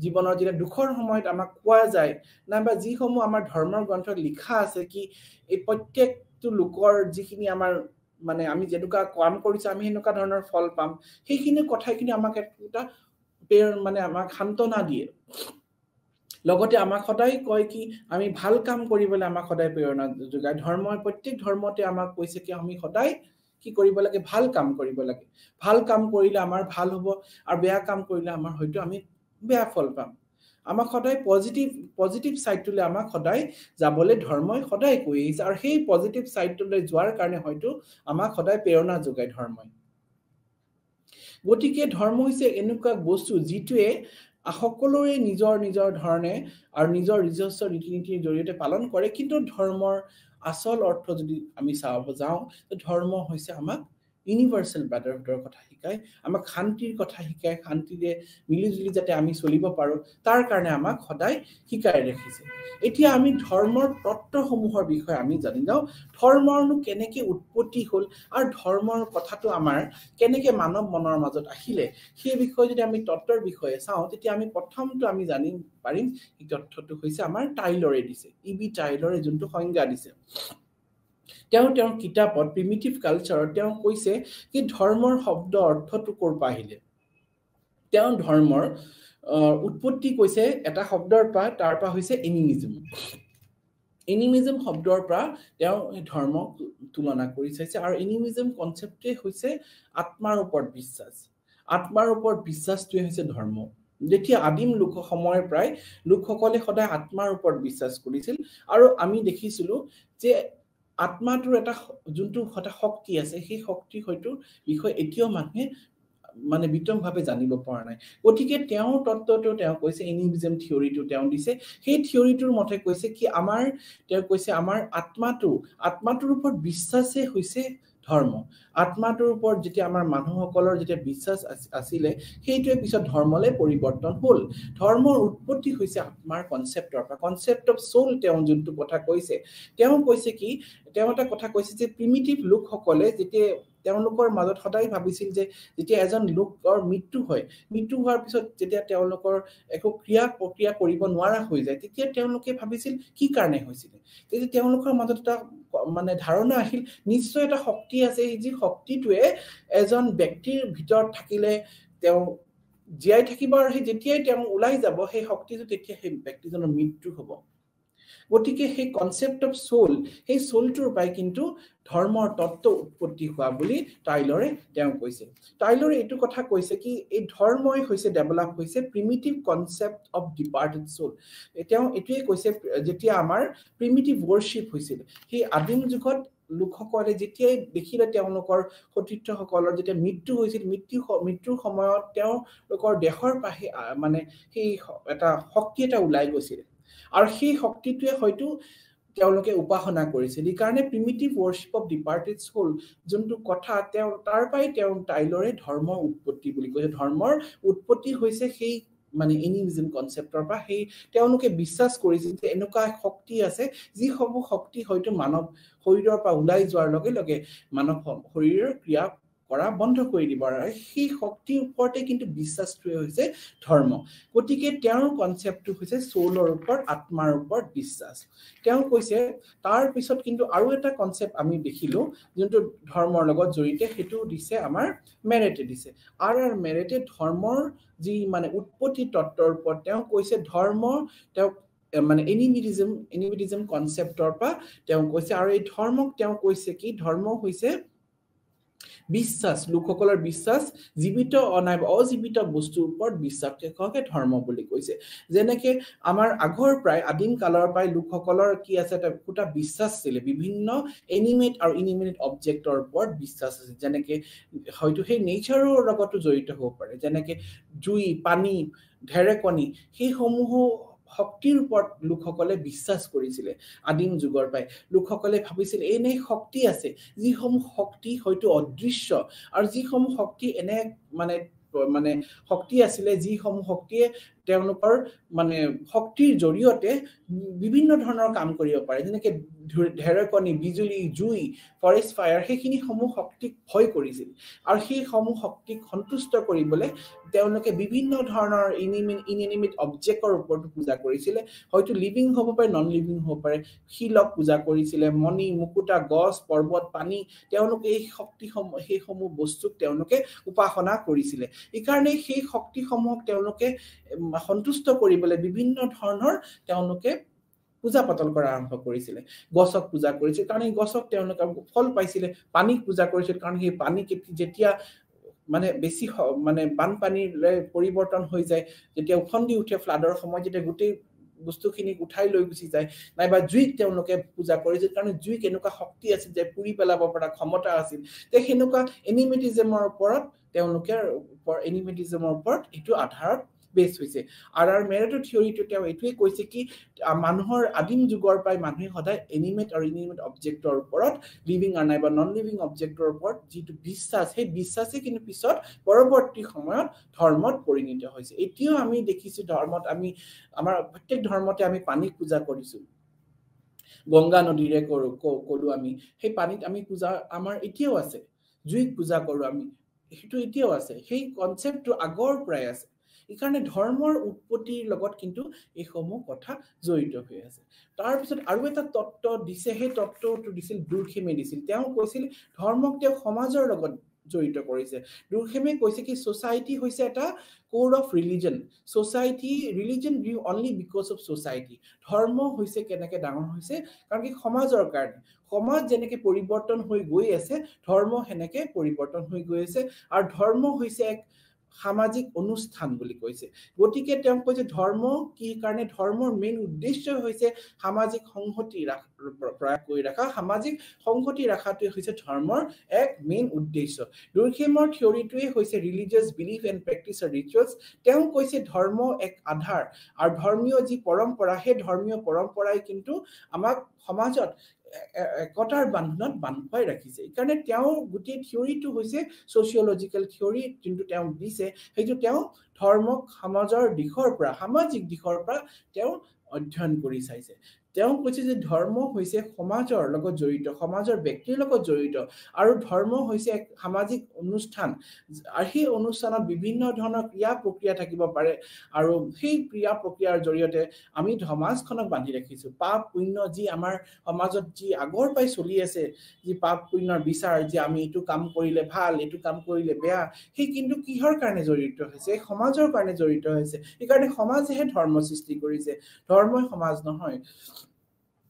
জীৱনৰ যেতিয়া দুখৰ সময়ত আমাক কোৱা যায় নাইবা যিসমূহ আমাৰ ধৰ্মৰ গ্ৰন্থত লিখা আছে কি এই প্ৰত্যেকটো লোকৰ যিখিনি আমাৰ মানে আমি যেনেকুৱা কাম কৰিছো আমি হেনুকা ধৰণৰ ফল পাম সেইখিনি কথাখিনি আমাক এটা মানে আমাক শান্তনা দিয়ে লগতে আমাক সদায় কয় কি আমি ভাল কাম কৰিবলৈ আমাক সদায় প্ৰেৰণা যোগায় ধৰ্মৰ প্ৰত্যেক ধৰ্মতে আমাক কৈছে কি আমি সদায় কি কৰিব লাগে ভাল কাম কৰিব লাগে ভাল কাম কৰিলে আমাৰ ভাল হ'ব আৰু বেয়া কাম কৰিলে আমাৰ হয়তো আমি বেয়া ফল পাম আমাক সদায় পজিটিভ সাইডটোলে আমাক সদায় যাবলৈ ধৰ্মই সদায় কৈ আহিছে আৰু সেই পজিটিভ সাইডটোলে যোৱাৰ কাৰণে হয়তো আমাক সদায় প্ৰেৰণা যোগায় ধৰ্মই গতিকে ধৰ্ম হৈছে এনেকুৱা বস্তু যিটোৱে সকলোৰে নিজৰ ধৰণে আৰু নিজৰ নিজস্ব ৰীতি-নীতিৰ জৰিয়তে পালন কৰে কিন্তু ধৰ্মৰ আসল অৰ্থ যদি আমি চাব যাওঁ ধৰ্ম হৈছে আমাক ইউনিভাৰ্সাল ব্ৰাদাৰহুডৰ কথা শিকায় আমাক শান্তিৰ কথা শিকায় শান্তিৰে মিলিজুলি যাতে আমি চলিব পাৰো তাৰ কাৰণে আমাক সদায় শিকাই ৰাখিছে এতিয়া আমি ধৰ্মৰ তত্ত্বসমূহৰ বিষয়ে আমি জানি যাওঁ ধৰ্মৰনো কেনেকৈ উৎপত্তি হ'ল আৰু ধৰ্মৰ কথাটো আমাৰ কেনেকৈ মানৱ মনৰ মাজত আহিলে সেই বিষয়ে যদি আমি তত্ত্বৰ বিষয়ে চাওঁ তেতিয়া আমি প্ৰথমটো আমি জানিম পাৰিম এই তত্ত্বটো হৈছে আমাৰ টাইলৰে দিছে ইবি টাইলৰে যোনটো সংজ্ঞা দিছে তেওঁৰ কিতাপত প্ৰিমিটিভ কালচাৰত তেওঁ কৈছে কি ধৰ্মৰ শব্দ অৰ্থটো কৰ পৰা আহিলে তেওঁ ধৰ্মৰ উৎপত্তি কৈছে এটা শব্দৰ পৰা তাৰ পৰা হৈছে এনিমিজম শব্দৰ পৰা তেওঁ ধৰ্ম তুলনা কৰি চাইছে আৰু এনিমিজম কনসেপ্টে হৈছে আত্মাৰ ওপৰত বিশ্বাসটোৱে হৈছে ধৰ্ম যেতিয়া আদিম লোক সময়ৰ প্ৰায় লোকসকলে সদায় আত্মাৰ ওপৰত বিশ্বাস কৰিছিল আৰু আমি দেখিছিলো যে আত্মাটোৰ এটা যোনটো এটা শক্তি আছে সেই শক্তি হয়তো বিষয় এতিয়াও মানুহে মানে বিতংভাৱে জানিব পৰা নাই গতিকে তেওঁৰ তত্ত্বটো তেওঁ কৈছে এনিমিজম থিওৰিটো তেওঁ দিছে সেই থিওৰিটোৰ মতে কৈছে কি তেওঁ কৈছে আমাৰ আত্মাটোৰ ওপৰত বিশ্বাসে হৈছে ধৰ্ম আত্মাটোৰ ওপৰত যেতিয়া আমাৰ মানুহসকলৰ যেতিয়া বিশ্বাস আছিল সেইটোৱে পিছত ধৰ্মলৈ পৰিৱৰ্তন হ'ল ধৰ্মৰ উৎপত্তি হৈছে আত্মাৰ কনসেপ্ট অফ সোল তেওঁ যোনটো কথা কৈছে তেওঁ কৈছে কি তেওঁ এটা কথা কৈছে যে প্ৰিমিটিভ লোকসকলে যেতিয়া তেওঁলোকৰ মাজত সদায় ভাবিছিল যে যেতিয়া এজন লোকৰ মৃত্যু হোৱাৰ পিছত যেতিয়া তেওঁলোকৰ একো ক্ৰিয়া প্ৰক্ৰিয়া কৰিব নোৱাৰা হৈ যায় তেতিয়া তেওঁলোকে ভাবিছিল কি কাৰণে হৈছিল তেতিয়া তেওঁলোকৰ মাজত এটা মানে ধাৰণা আহিল নিশ্চয় এটা শক্তি আছে যি শক্তিটোৱে এজন ব্যক্তিৰ ভিতৰত থাকিলে তেওঁ জীয়াই থাকিব আৰু যেতিয়াই তেওঁ ওলাই যাব সেই শক্তিটো তেতিয়া সেই ব্যক্তিজনৰ মৃত্যু হ'ব গতিকে সেই কনসেপ্ট অফ সোল সেই সোলটোৰ পাই কিন্তু ধৰ্মৰ তত্ত্ব উৎপত্তি হোৱা বুলি টাইলৰে তেওঁ কৈছে টাইলৰে এইটো কথা কৈছে কি এই ধৰ্মই হৈছে ডেভেলপ হৈছে প্ৰিমিটিভ কনসেপ্ট অফ ডিপাৰ্টেড সোল তেওঁ এটোৱে কৈছে যেতিয়া আমাৰ প্ৰিমিটিভ worship হৈছিল সেই আদিম যুগত লোকসকলে যেতিয়াই দেখিলে তেওঁলোকৰ সতীৰ্থসকলৰ যেতিয়া মৃত্যু হৈছিল মৃত্যুৰ সময়ত তেওঁলোকৰ দেহৰ পাহে মানে সেই এটা শক্তি এটা ওলাই গৈছিল আৰু সেই শক্তিটোৱে হয়তো তেওঁলোকে উপাসনা কৰিছিল এই কাৰণে প্ৰিমিটিভ worship অফ ডিপাৰ্টেড সোল যোনটো কথা তাৰ পাই টাইলৰে ধৰ্মৰ উৎপত্তি বুলি কৈছে ধৰ্মৰ উৎপত্তি হৈছে সেই মানে এনিমিজম কনসেপ্টৰ পৰা সেই তেওঁলোকে বিশ্বাস কৰিছিল যে এনেকুৱা শক্তি আছে যি সমূহ শক্তি হয়তো মানৱ শৰীৰৰ পৰা ওলাই যোৱাৰ লগে লগে মানৱ শৰীৰৰ ক্ৰিয়া কৰা বন্ধ কৰি দিব আৰু সেই শক্তিৰ ওপৰতে কিন্তু বিশ্বাসটোৱে হৈছে ধৰ্ম গতিকে তেওঁৰ কনসেপ্টটো হৈছে সোলৰ ওপৰত আত্মাৰ ওপৰত বিশ্বাস তেওঁ কৈছে তাৰ পিছত কিন্তু আৰু এটা কনসেপ্ট আমি দেখিলো যোনটো ধৰ্মৰ লগত জড়িত হেতু দিছে আমাৰ মেৰেটে দিছে আৰু মেৰেটে ধৰ্মৰ যি মানে উৎপত্তি তত্ত্বৰ ওপৰত তেওঁ কৈছে ধৰ্ম তেওঁ মানে এনিমিডিজম কনসেপ্টৰ পৰা তেওঁ কৈছে আৰু এই ধৰ্মক তেওঁ কৈছে কি ধৰ্ম হৈছে বিশ্বাস লোকসকলৰ বিশ্বাস জীৱিত অনাইবা অজীৱিত বস্তুৰ ওপৰত বিশ্বাসকে ধৰ্ম বুলি কৈছে যেনেকে আমাৰ আগৰ প্ৰায় আদিম কালৰ পৰাই লোকসকলৰ কি আছে এটা বিশ্বাস ছিল বিভিন্ন এনিমেট আৰু ইনিমেট অবজেক্টৰ ওপৰত বিশ্বাস আছে যেনেকে হয়তো সেই নেচাৰৰ লগতো জড়িত হ'ব পাৰে যেনেকে জুই পানী ঢেৰেকণি সেই সমূহ শক্তিৰ ওপৰত লোকসকলে বিশ্বাস কৰিছিল আদিম যুগৰ পৰাই লোকসকলে ভাবিছিল এনে শক্তি আছে যি সমূহ শক্তি হয়তো অদৃশ্য আৰু যি সমূহ শক্তি এনে মানে শক্তি আছিল যি সমূহ শক্তিয়ে তেওঁলোকৰ মানে শক্তিৰ জৰিয়তে বিভিন্ন ধৰণৰ কাম কৰিব পাৰে যেনেকে ঢেৰেকণি বিজুলী জুই ফৰেষ্ট ফায়াৰ সেইখিনি সমূহ শক্তিক ভয় কৰিছিল আৰু সেই সমূহ শক্তিক সন্তুষ্ট কৰিবলৈ তেওঁলোকে বিভিন্ন ধৰণৰ ইনএনিমেট অবজেক্টৰ ওপৰত পূজা কৰিছিল হয়তো লিভিং হ'ব পাৰে নন লিভিং হ'ব পাৰে শিলক পূজা কৰিছিল মণি মুকুতা গছ পৰ্বত পানী তেওঁলোকে এই শক্তিসমূহ সেই সমূহ বস্তুক তেওঁলোকে উপাসনা কৰিছিল এই কাৰণে সেই শক্তিসমূহক তেওঁলোকে সন্তুষ্ট কৰিবলৈ বিভিন্ন ধৰণৰ তেওঁলোকে পূজা পাতল কৰা আৰম্ভ কৰিছিল গছক পূজা কৰিছিল কাৰণ এই গছক তেওঁলোকে ফল পাইছিল পানীক পূজা কৰিছিল কাৰণ সেই পানী যেতিয়া মানে বেছি মানে বানপানীৰ পৰিৱৰ্তন হৈ যায় যেতিয়া উফন্দি উঠে ফ্লাডৰ সময় যেতিয়া গোটেই বস্তুখিনি উঠাই লৈ গুচি যায় নাইবা জুইক তেওঁলোকে পূজা কৰিছিল কাৰণ জুইক এনেকুৱা শক্তি আছিল যে পুৰি পেলাব পৰা ক্ষমতা আছিল তে হেনেকুৱা এনিমেটিজমৰ ওপৰত তেওঁলোকে এনিমেটিজমৰ ওপৰত এটো আধাৰত বেস হৈছে আৰু মেৰেটৰ থিওৰিটো তেওঁ এটোৱে কৈছে কি মানুহৰ আদিম যুগৰ পৰাই মানুহে সদায় এনিমেট আৰু ইনএনিমেট অবজেক্টৰ ওপৰত লিভিং আৰু নাইবা নন লিভিং অবজেক্টৰ ওপৰত যিটো বিশ্বাস সেই বিশ্বাসে কিন্তু পিছত পৰৱৰ্তী সময়ত ধৰ্মত পৰিণত হৈছে এতিয়াও আমি দেখিছো ধৰ্মত আমি আমাৰ প্ৰত্যেক ধৰ্মতে আমি পানীক পূজা কৰিছো গংগা নদীৰে কৰো আমি সেই পানীত আমি পূজা আমাৰ এতিয়াও আছে জুইক পূজা কৰো আমি হেতু এতিয়াও আছে সেই কনসেপ্টটো আগৰ পৰাই আছে এই কাৰণে ধৰ্মৰ উৎপত্তিৰ লগত কিন্তু এই সমূহ কথা জড়িত হৈ আছে তাৰ পিছত আৰু এটা তত্ত্ব দিছে সেই তত্ত্বটো দিছিল দুৰ্খেমে দিছিল তেওঁ কৈছিল ধৰ্মক তেওঁ সমাজৰ লগত জড়িত কৰিছে দুৰ্খেমে কৈছে কি সোসাইটি হৈছে এটা core of religion society religion grew only because of society ধৰ্ম হৈছে কেনেকে ডাঙৰ হৈছে কাৰণ কি সমাজৰ কাৰণে সমাজ যেনেকে পৰিৱৰ্তন হৈ গৈ আছে ধৰ্ম হেনেকে পৰিৱৰ্তন হৈ গৈ আছে আৰু ধৰ্ম হৈছে এক সামাজিক অনুষ্ঠান বুলি কৈছে গতিকে তেওঁ কৈছে ধৰ্ম কি কাৰণে ধৰ্মৰ মেইন উদ্দেশ্য হৈছে সামাজিক সংহতি প্ৰয়াস কৰি ৰাখা সামাজিক সংহতি ৰাখাটো হৈছে ধৰ্মৰ এক মেইন উদ্দেশ্য দুৰ্খেমৰ থিওৰিটোৱে হৈছে ৰিলিজিয়াছ বিলিফ এণ্ড প্ৰেক্টিছ আৰু ৰিচুৱেলছ তেওঁ কৈছে ধৰ্ম এক আধাৰ আৰু ধৰ্মীয় যি পৰম্পৰা সেই ধৰ্মীয় পৰম্পৰাই কিন্তু আমাক সমাজত একতাৰ বান্ধনত বান্ধুৱাই ৰাখিছে এই কাৰণে তেওঁ গোটেই থিওৰিটো হৈছে সোশিয়োলজিক্যাল থিওৰি যোনটো তেওঁ দিছে সেইটো তেওঁ ধৰ্মক সমাজৰ দিশৰ পৰা সামাজিক দিশৰ পৰা তেওঁ অধ্যয়ন কৰি চাইছে তেওঁ কৈছে যে ধৰ্ম হৈছে সমাজৰ লগত জড়িত সমাজৰ ব্যক্তিৰ লগত জড়িত আৰু ধৰ্ম হৈছে এক সামাজিক অনুষ্ঠান আৰু সেই অনুষ্ঠানত বিভিন্ন ধৰণৰ ক্ৰিয়া প্ৰক্ৰিয়া থাকিব পাৰে আৰু সেই ক্ৰিয়া প্ৰক্ৰিয়াৰ জৰিয়তে আমি সমাজখনক বান্ধি ৰাখিছো পাপ পুণ্য যি আমাৰ সমাজত যি আগৰ পৰাই চলি আছে যি পাপ পুণ্যৰ বিচাৰ যে আমি এটো কাম কৰিলে ভাল এটো কাম কৰিলে বেয়া সেই কিন্তু কিহৰ কাৰণে জড়িত হৈছে সমাজৰ কাৰণে জড়িত হৈছে এই কাৰণে সমাজেহে ধৰ্ম সৃষ্টি কৰিছে ধৰ্মই সমাজ নহয়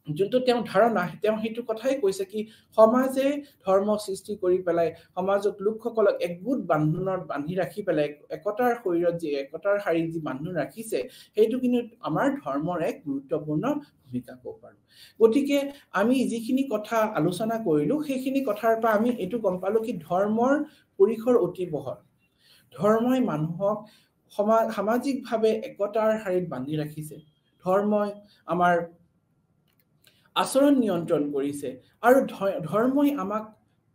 যোনটো তেওঁ ধাৰণা তেওঁ সেইটো কথাই কৈছে কি সমাজে ধৰ্ম সৃষ্টি কৰি পেলাই সমাজত লোকসকলক একগোট বান্ধোনত বান্ধি ৰাখি পেলাই একতাৰ শৰীৰত যে একতাৰ শাৰীত যি বান্ধোন ৰাখিছে সেইটো কিন্তু আমাৰ ধৰ্মৰ এক গুৰুত্বপূৰ্ণ ভূমিকা ক'ব পাৰো গতিকে আমি যিখিনি কথা আলোচনা কৰিলো সেইখিনি কথাৰ পৰা আমি এইটো গম পালো কি ধৰ্মৰ পৰিসৰ অতি বহল ধৰ্মই মানুহক সামাজিকভাৱে একতাৰ শাৰীত বান্ধি ৰাখিছে ধৰ্মই আমাৰ আচৰণ নিয়ন্ত্ৰণ কৰিছে আৰু ধৰ্মই আমাক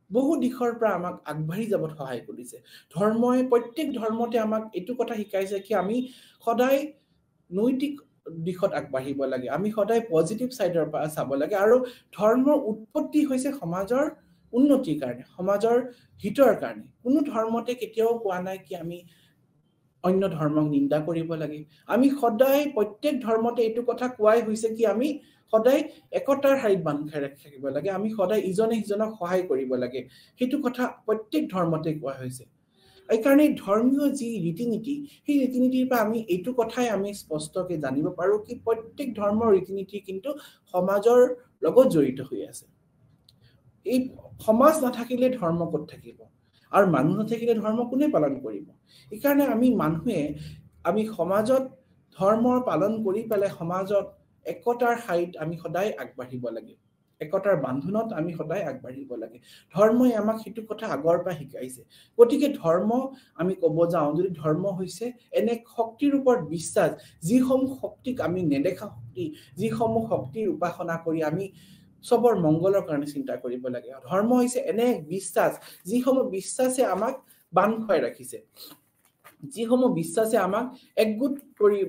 বহু দিশৰ পৰা আমাক আগবাঢ়ি যাবত সহায় কৰিছে ধৰ্মই প্ৰত্যেক ধৰ্মতে আমাক এইটো কথা শিকাইছে কি আমি সদায় নৈতিক দিশত আগবাঢ়িব লাগে আমি সদায় পজিটিভ সাইডৰ পৰা চাব লাগে আৰু ধৰ্মৰ উৎপত্তি হৈছে সমাজৰ উন্নতিৰ কাৰণে সমাজৰ হিতৰ কাৰণে কোনো ধৰ্মতে কেতিয়াও কোৱা নাই কি আমি অন্য ধৰ্মক নিন্দা কৰিব লাগে আমি সদায় প্ৰত্যেক ধৰ্মতে এইটো কথা কোৱাই হৈছে কি আমি সদায় একতাৰ শাৰীত বান্ধ খাই ৰাখিব লাগে আমি সদায় ইজনে সিজনক সহায় কৰিব লাগে সেইটো কথা প্ৰত্যেক ধৰ্মতে কোৱা হৈছে এই কাৰণে ধৰ্মীয় যি ৰীতি-নীতি সেই ৰীতি-নীতিৰ পৰা আমি এইটো কথাই আমি স্পষ্টকৈ জানিব পাৰো কি প্ৰত্যেক ধৰ্মৰ ৰীতি-নীতি কিন্তু সমাজৰ লগত জড়িত হৈ আছে এই সমাজ নাথাকিলে ধৰ্ম ক'ত থাকিব আৰু মানুহ নাথাকিলে ধৰ্ম কোনে পালন কৰিব এই কাৰণে আমি সমাজত ধৰ্মৰ পালন কৰি পেলাই সমাজত একতাৰ শাৰীত আমি সদায় আগবাঢ়িব লাগে একতাৰ বান্ধোনত আমি সদায় আগবাঢ়িব লাগে ধৰ্মই আমাক সেইটো কথা আগৰ পৰা শিকাইছে গতিকে ধৰ্ম আমি ক'ব যাওঁ যদি ধৰ্ম হৈছে এনে শক্তিৰ ওপৰত বিশ্বাস যিসমূহ শক্তিক আমি নেদেখা শক্তি যিসমূহ শক্তিৰ উপাসনা কৰি আমি সবৰ মংগলৰ কাৰণে চিন্তা কৰিব লাগে ধৰ্ম হৈছে এনে বিশ্বাস যিসমূহ বিশ্বাসে আমাক বান্ধ খুৱাই ৰাখিছে যিসমূহ বিশ্বাসে আমাক একগোট কৰি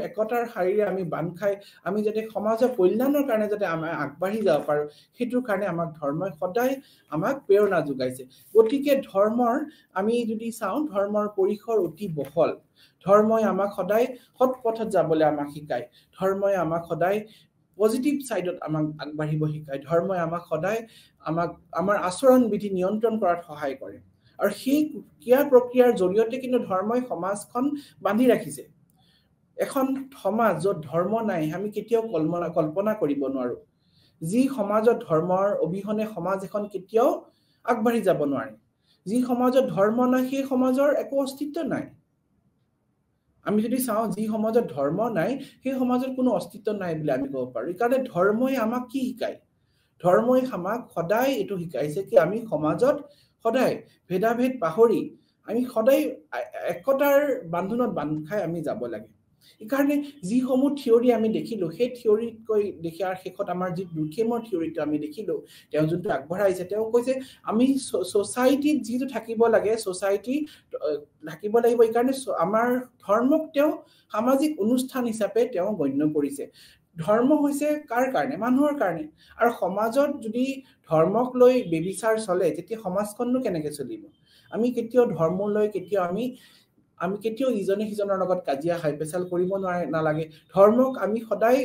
একতাৰ শাৰীৰে আমি বান্ধ খাই আমি যাতে সমাজৰ কল্যাণৰ কাৰণে যাতে আমি আগবাঢ়ি যাব পাৰো সেইটোৰ কাৰণে আমাক ধৰ্মই সদায় আমাক প্ৰেৰণা যোগাইছে গতিকে ধৰ্মৰ আমি যদি চাওঁ ধৰ্মৰ পৰিসৰ অতি বহল ধৰ্মই আমাক সদায় সৎ পথত যাবলৈ আমাক শিকায় ধৰ্মই আমাক সদায় পজিটিভ সাইডত আমাক আগবাঢ়িব শিকায় ধৰ্মই আমাক সদায় আমাৰ আচৰণ বিধি নিয়ন্ত্ৰণ কৰাত সহায় কৰে আৰু সেই ক্ৰিয়া প্ৰক্ৰিয়াৰ জৰিয়তে কিন্তু ধৰ্মই সমাজখন বান্ধি ৰাখিছে এখন সমাজ য'ত ধৰ্ম নাই আমি কেতিয়াও কল্পনা কৰিব নোৱাৰো যি সমাজত ধৰ্মৰ অবিহনে সমাজ এখন কেতিয়াও আগবাঢ়ি যাব নোৱাৰে যি সমাজত ধৰ্ম নাই সেই সমাজৰ একো অস্তিত্ব নাই আমি যদি চাওঁ যি সমাজত ধৰ্ম নাই সেই সমাজৰ কোনো অস্তিত্ব নাই বুলি আমি ক'ব পাৰো কাৰণ ধৰ্মই আমাক কি শিকায় ধৰ্মই আমাক সদায় এইটো শিকাইছে কি আমি সমাজত সদায় ভেদাভেদ পাহৰি আমি সদায় একতাৰ বান্ধোনত বান্ধ খাই আমি যাব লাগে এই কাৰণে যিসমূহ থিয়ৰি আমি দেখিলো সেই থিয়ৰিতকৈ দেখাৰ শেষত আমাৰ যি দুৰ্খেমৰ থিয়ৰিটো আমি দেখিলো তেওঁ যোনটো আগবঢ়াইছে তেওঁ কৈছে আমি সোসাইটিত যিটো থাকিব লাগে সোসাইটি থাকিব লাগিব এই কাৰণে আমাৰ ধৰ্মক তেওঁ সামাজিক অনুষ্ঠান হিচাপে তেওঁ গণ্য কৰিছে ধৰ্ম হৈছে কাৰ কাৰণে মানুহৰ কাৰণে আৰু সমাজত যদি ধৰ্মক লৈ বেবিচাৰ চলে তেতিয়া সমাজখননো কেনেকৈ চলিব আমি কেতিয়াও ধৰ্ম লৈ কেতিয়াও আমি কেতিয়াও ইজনে সিজনৰ লগত কাজিয়া হাইপেচাল কৰিব নালাগে ধৰ্মক আমি সদায়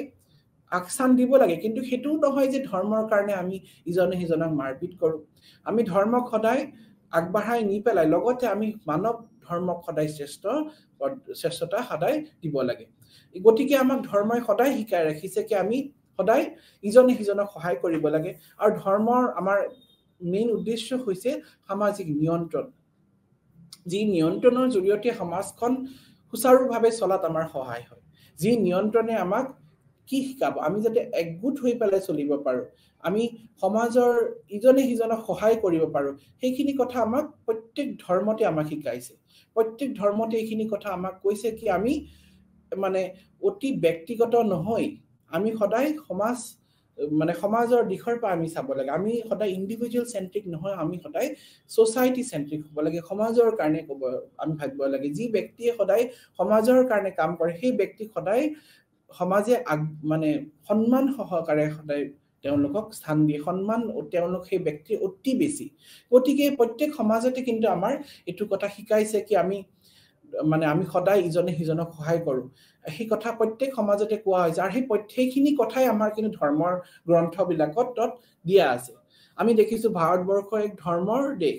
আকস্থান দিব লাগে কিন্তু সেইটো নহয় যে ধৰ্মৰ কাৰণে আমি ইজনে সিজনক মাৰপিট কৰো আমি ধৰ্মক সদায় আগবঢ়াই নি পেলাই লগতে আমি মানৱ ধৰ্মক সদায় শ্ৰেষ্ঠতা সদায় দিব লাগে গতিকে আমাক ধৰ্মই সদায় শিকাই ৰাখিছে কি আমি সদায় ইজনে সিজনক সহায় কৰিব লাগে আৰু ধৰ্মৰ আমাৰ মেইন উদ্দেশ্য হৈছে সামাজিক নিয়ন্ত্ৰণ যি নিয়ন্ত্ৰণৰ জৰিয়তে সমাজখন সুচাৰুভাৱে চলাত আমাৰ সহায় হয় যি নিয়ন্ত্ৰণে আমাক কি শিকাব আমি যাতে একগোট হৈ পেলাই চলিব পাৰো আমি সমাজৰ ইজনে সিজনক সহায় কৰিব পাৰো সেইখিনি কথা আমাক প্ৰত্যেক ধৰ্মতে আমাক শিকাইছে প্ৰত্যেক ধৰ্মতে এইখিনি কথা আমাক কৈছে কি আমি মানে অতি ব্যক্তিগত নহয় আমি সদায় সমাজৰ দিশৰ পৰা আমি চাব লাগে আমি সদায় ইন্ডিভিজুৱেল চেন্ট্ৰিক নহয় আমি সদায় সোসাইটি চেন্ট্ৰিক হ'ব লাগে সমাজৰ কাৰণে আমি ভাবিব লাগে যি ব্যক্তিয়ে সদায় সমাজৰ কাৰণে কাম কৰে সেই ব্যক্তিক সদায় সমাজে সন্মান সহকাৰে সদায় তেওঁলোকক স্থান দিয়ে সন্মান তেওঁলোক সেই ব্যক্তিৰ অতি বেছি গতিকে প্ৰত্যেক সমাজতে কিন্তু আমাৰ এইটো কথা শিকাইছে কি আমি সদায় ইজনে সিজনক সহায় কৰো সেই কথা প্ৰত্যেক সমাজতে কোৱা হৈছে আৰু সেইখিনি কথাই আমাৰ কিন্তু ধৰ্মৰ গ্ৰন্থবিলাকত দিয়া আছে আমি দেখিছো ভাৰতবৰ্ষ এক ধৰ্মৰ দেশ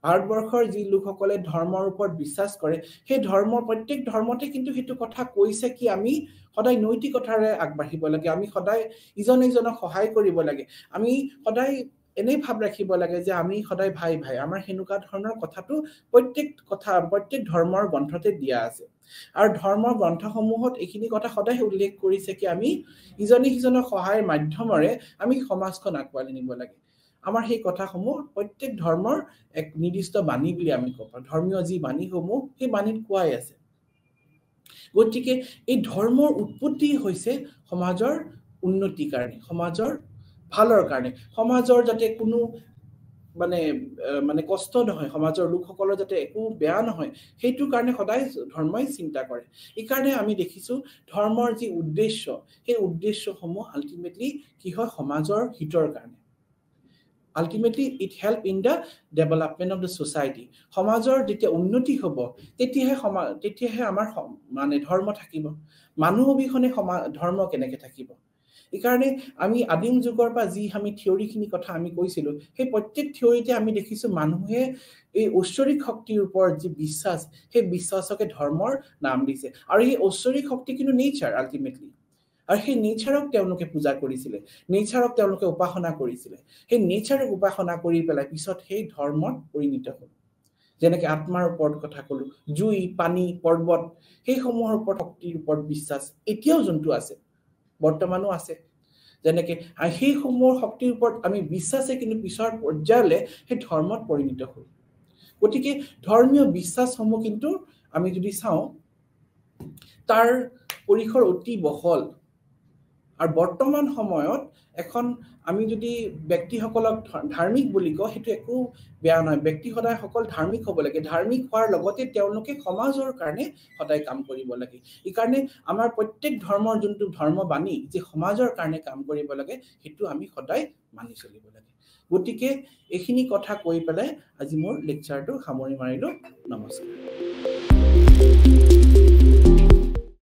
ভাৰতবৰ্ষৰ যি লোকসকলে ধৰ্মৰ ওপৰত বিশ্বাস কৰে সেই ধৰ্মৰ প্ৰত্যেক ধৰ্মতে কিন্তু সেইটো কথা কৈছে কি আমি সদায় নৈতিকতাৰে আগবাঢ়িব লাগে আমি সদায় ইজনে ইজনক সহায় কৰিব লাগে আমি সদায় এনে ভাব ৰাখিব লাগে যে আমি সদায় ভাই ভাই আমাৰ হেনুকা ধৰণৰ কথাটো প্ৰত্যেক ধৰ্মৰ গ্ৰন্থতে দিয়া আছে আৰু ধৰ্মৰ গ্ৰন্থসমূহত এইখিনি কথা সদায় উল্লেখ কৰিছে কি আমি ইজনে সিজনক সহায়ৰ মাধ্যমৰে আমি সমাজখন আগবঢ়াই নিব লাগে আমাৰ সেই কথাসমূহ প্ৰত্যেক ধৰ্মৰ এক নিৰ্দিষ্ট বাণী বুলি আমি কওঁ ধৰ্মীয় যি বাণীসমূহ সেই বাণীত কোৱাই আছে গতিকে এই ধৰ্মৰ উৎপত্তি হৈছে সমাজৰ উন্নতিৰ কাৰণে সমাজৰ ভালৰ কাৰণে সমাজৰ যাতে কোনো মানে কষ্ট নহয় সমাজৰ লোকসকলৰ যাতে একো বেয়া নহয় সেইটো কাৰণে সদায় ধৰ্মই চিন্তা কৰে এই কাৰণে আমি দেখিছো ধৰ্মৰ যি উদ্দেশ্য সেই উদ্দেশ্যসমূহ আলটিমেটলি কি হয় সমাজৰ হিতৰ কাৰণে ultimately it help in the development of the society সমাজৰ যেতিয়া উন্নতি হ'ব তেতিয়াহে আমাৰ মানে ধৰ্ম থাকিব মানুহ অবিহনে ধৰ্ম কেনেকৈ থাকিব এই কাৰণে আমি আদিম যুগৰ পৰা যি আমি থিওৰিখিনি কথা আমি কৈছিলো সেই প্ৰত্যেক থিওৰিতে আমি দেখিছো মানুহে এই ঐশ্বৰিক শক্তিৰ ওপৰত যি বিশ্বাস সেই বিশ্বাসকে ধৰ্মৰ নাম দিছে আৰু এই ঐশ্বৰিক শক্তি কিন্তু নেচাৰ আলটিমেটলি আৰু সেই নেচাৰক তেওঁলোকে পূজা কৰিছিলে নেচাৰক তেওঁলোকে উপাসনা কৰিছিলে সেই নেচাৰক উপাসনা কৰি পেলাই পিছত সেই ধৰ্মত পৰিণত হ'ল যেনেকৈ আত্মাৰ ওপৰত কথা ক'লো জুই পানী পৰ্বত সেই সমূহৰ ওপৰত শক্তিৰ ওপৰত বিশ্বাস এতিয়াও যোনটো আছে বৰ্তমানো আছে যেনেকৈ সেই সমূহৰ শক্তিৰ ওপৰত আমি বিশ্বাসে কিন্তু পিছৰ পৰ্যায়লৈ সেই ধৰ্মত পৰিণত হ'ল গতিকে ধৰ্মীয় বিশ্বাসসমূহ কিন্তু আমি যদি চাওঁ তাৰ পৰিসৰ অতি বহল আৰু বৰ্তমান সময়ত এখন আমি যদি ব্যক্তিসকলক ধাৰ্মিক বুলি কওঁ সেইটো একো বেয়া নহয় ব্যক্তি সদায় সকল ধাৰ্মিক হ'ব লাগে ধাৰ্মিক হোৱাৰ লগতে তেওঁলোকে সমাজৰ কাৰণে সদায় কাম কৰিব লাগে এই কাৰণে আমাৰ প্ৰত্যেক ধৰ্মৰ যোনটো ধৰ্মবাণী যে সমাজৰ কাৰণে কাম কৰিব লাগে সেইটো আমি সদায় মানি চলিব লাগে গতিকে এইখিনি কথা কৈ পেলাই আজি মোৰ লেকচাৰটো সামৰি মাৰিলো নমস্কাৰ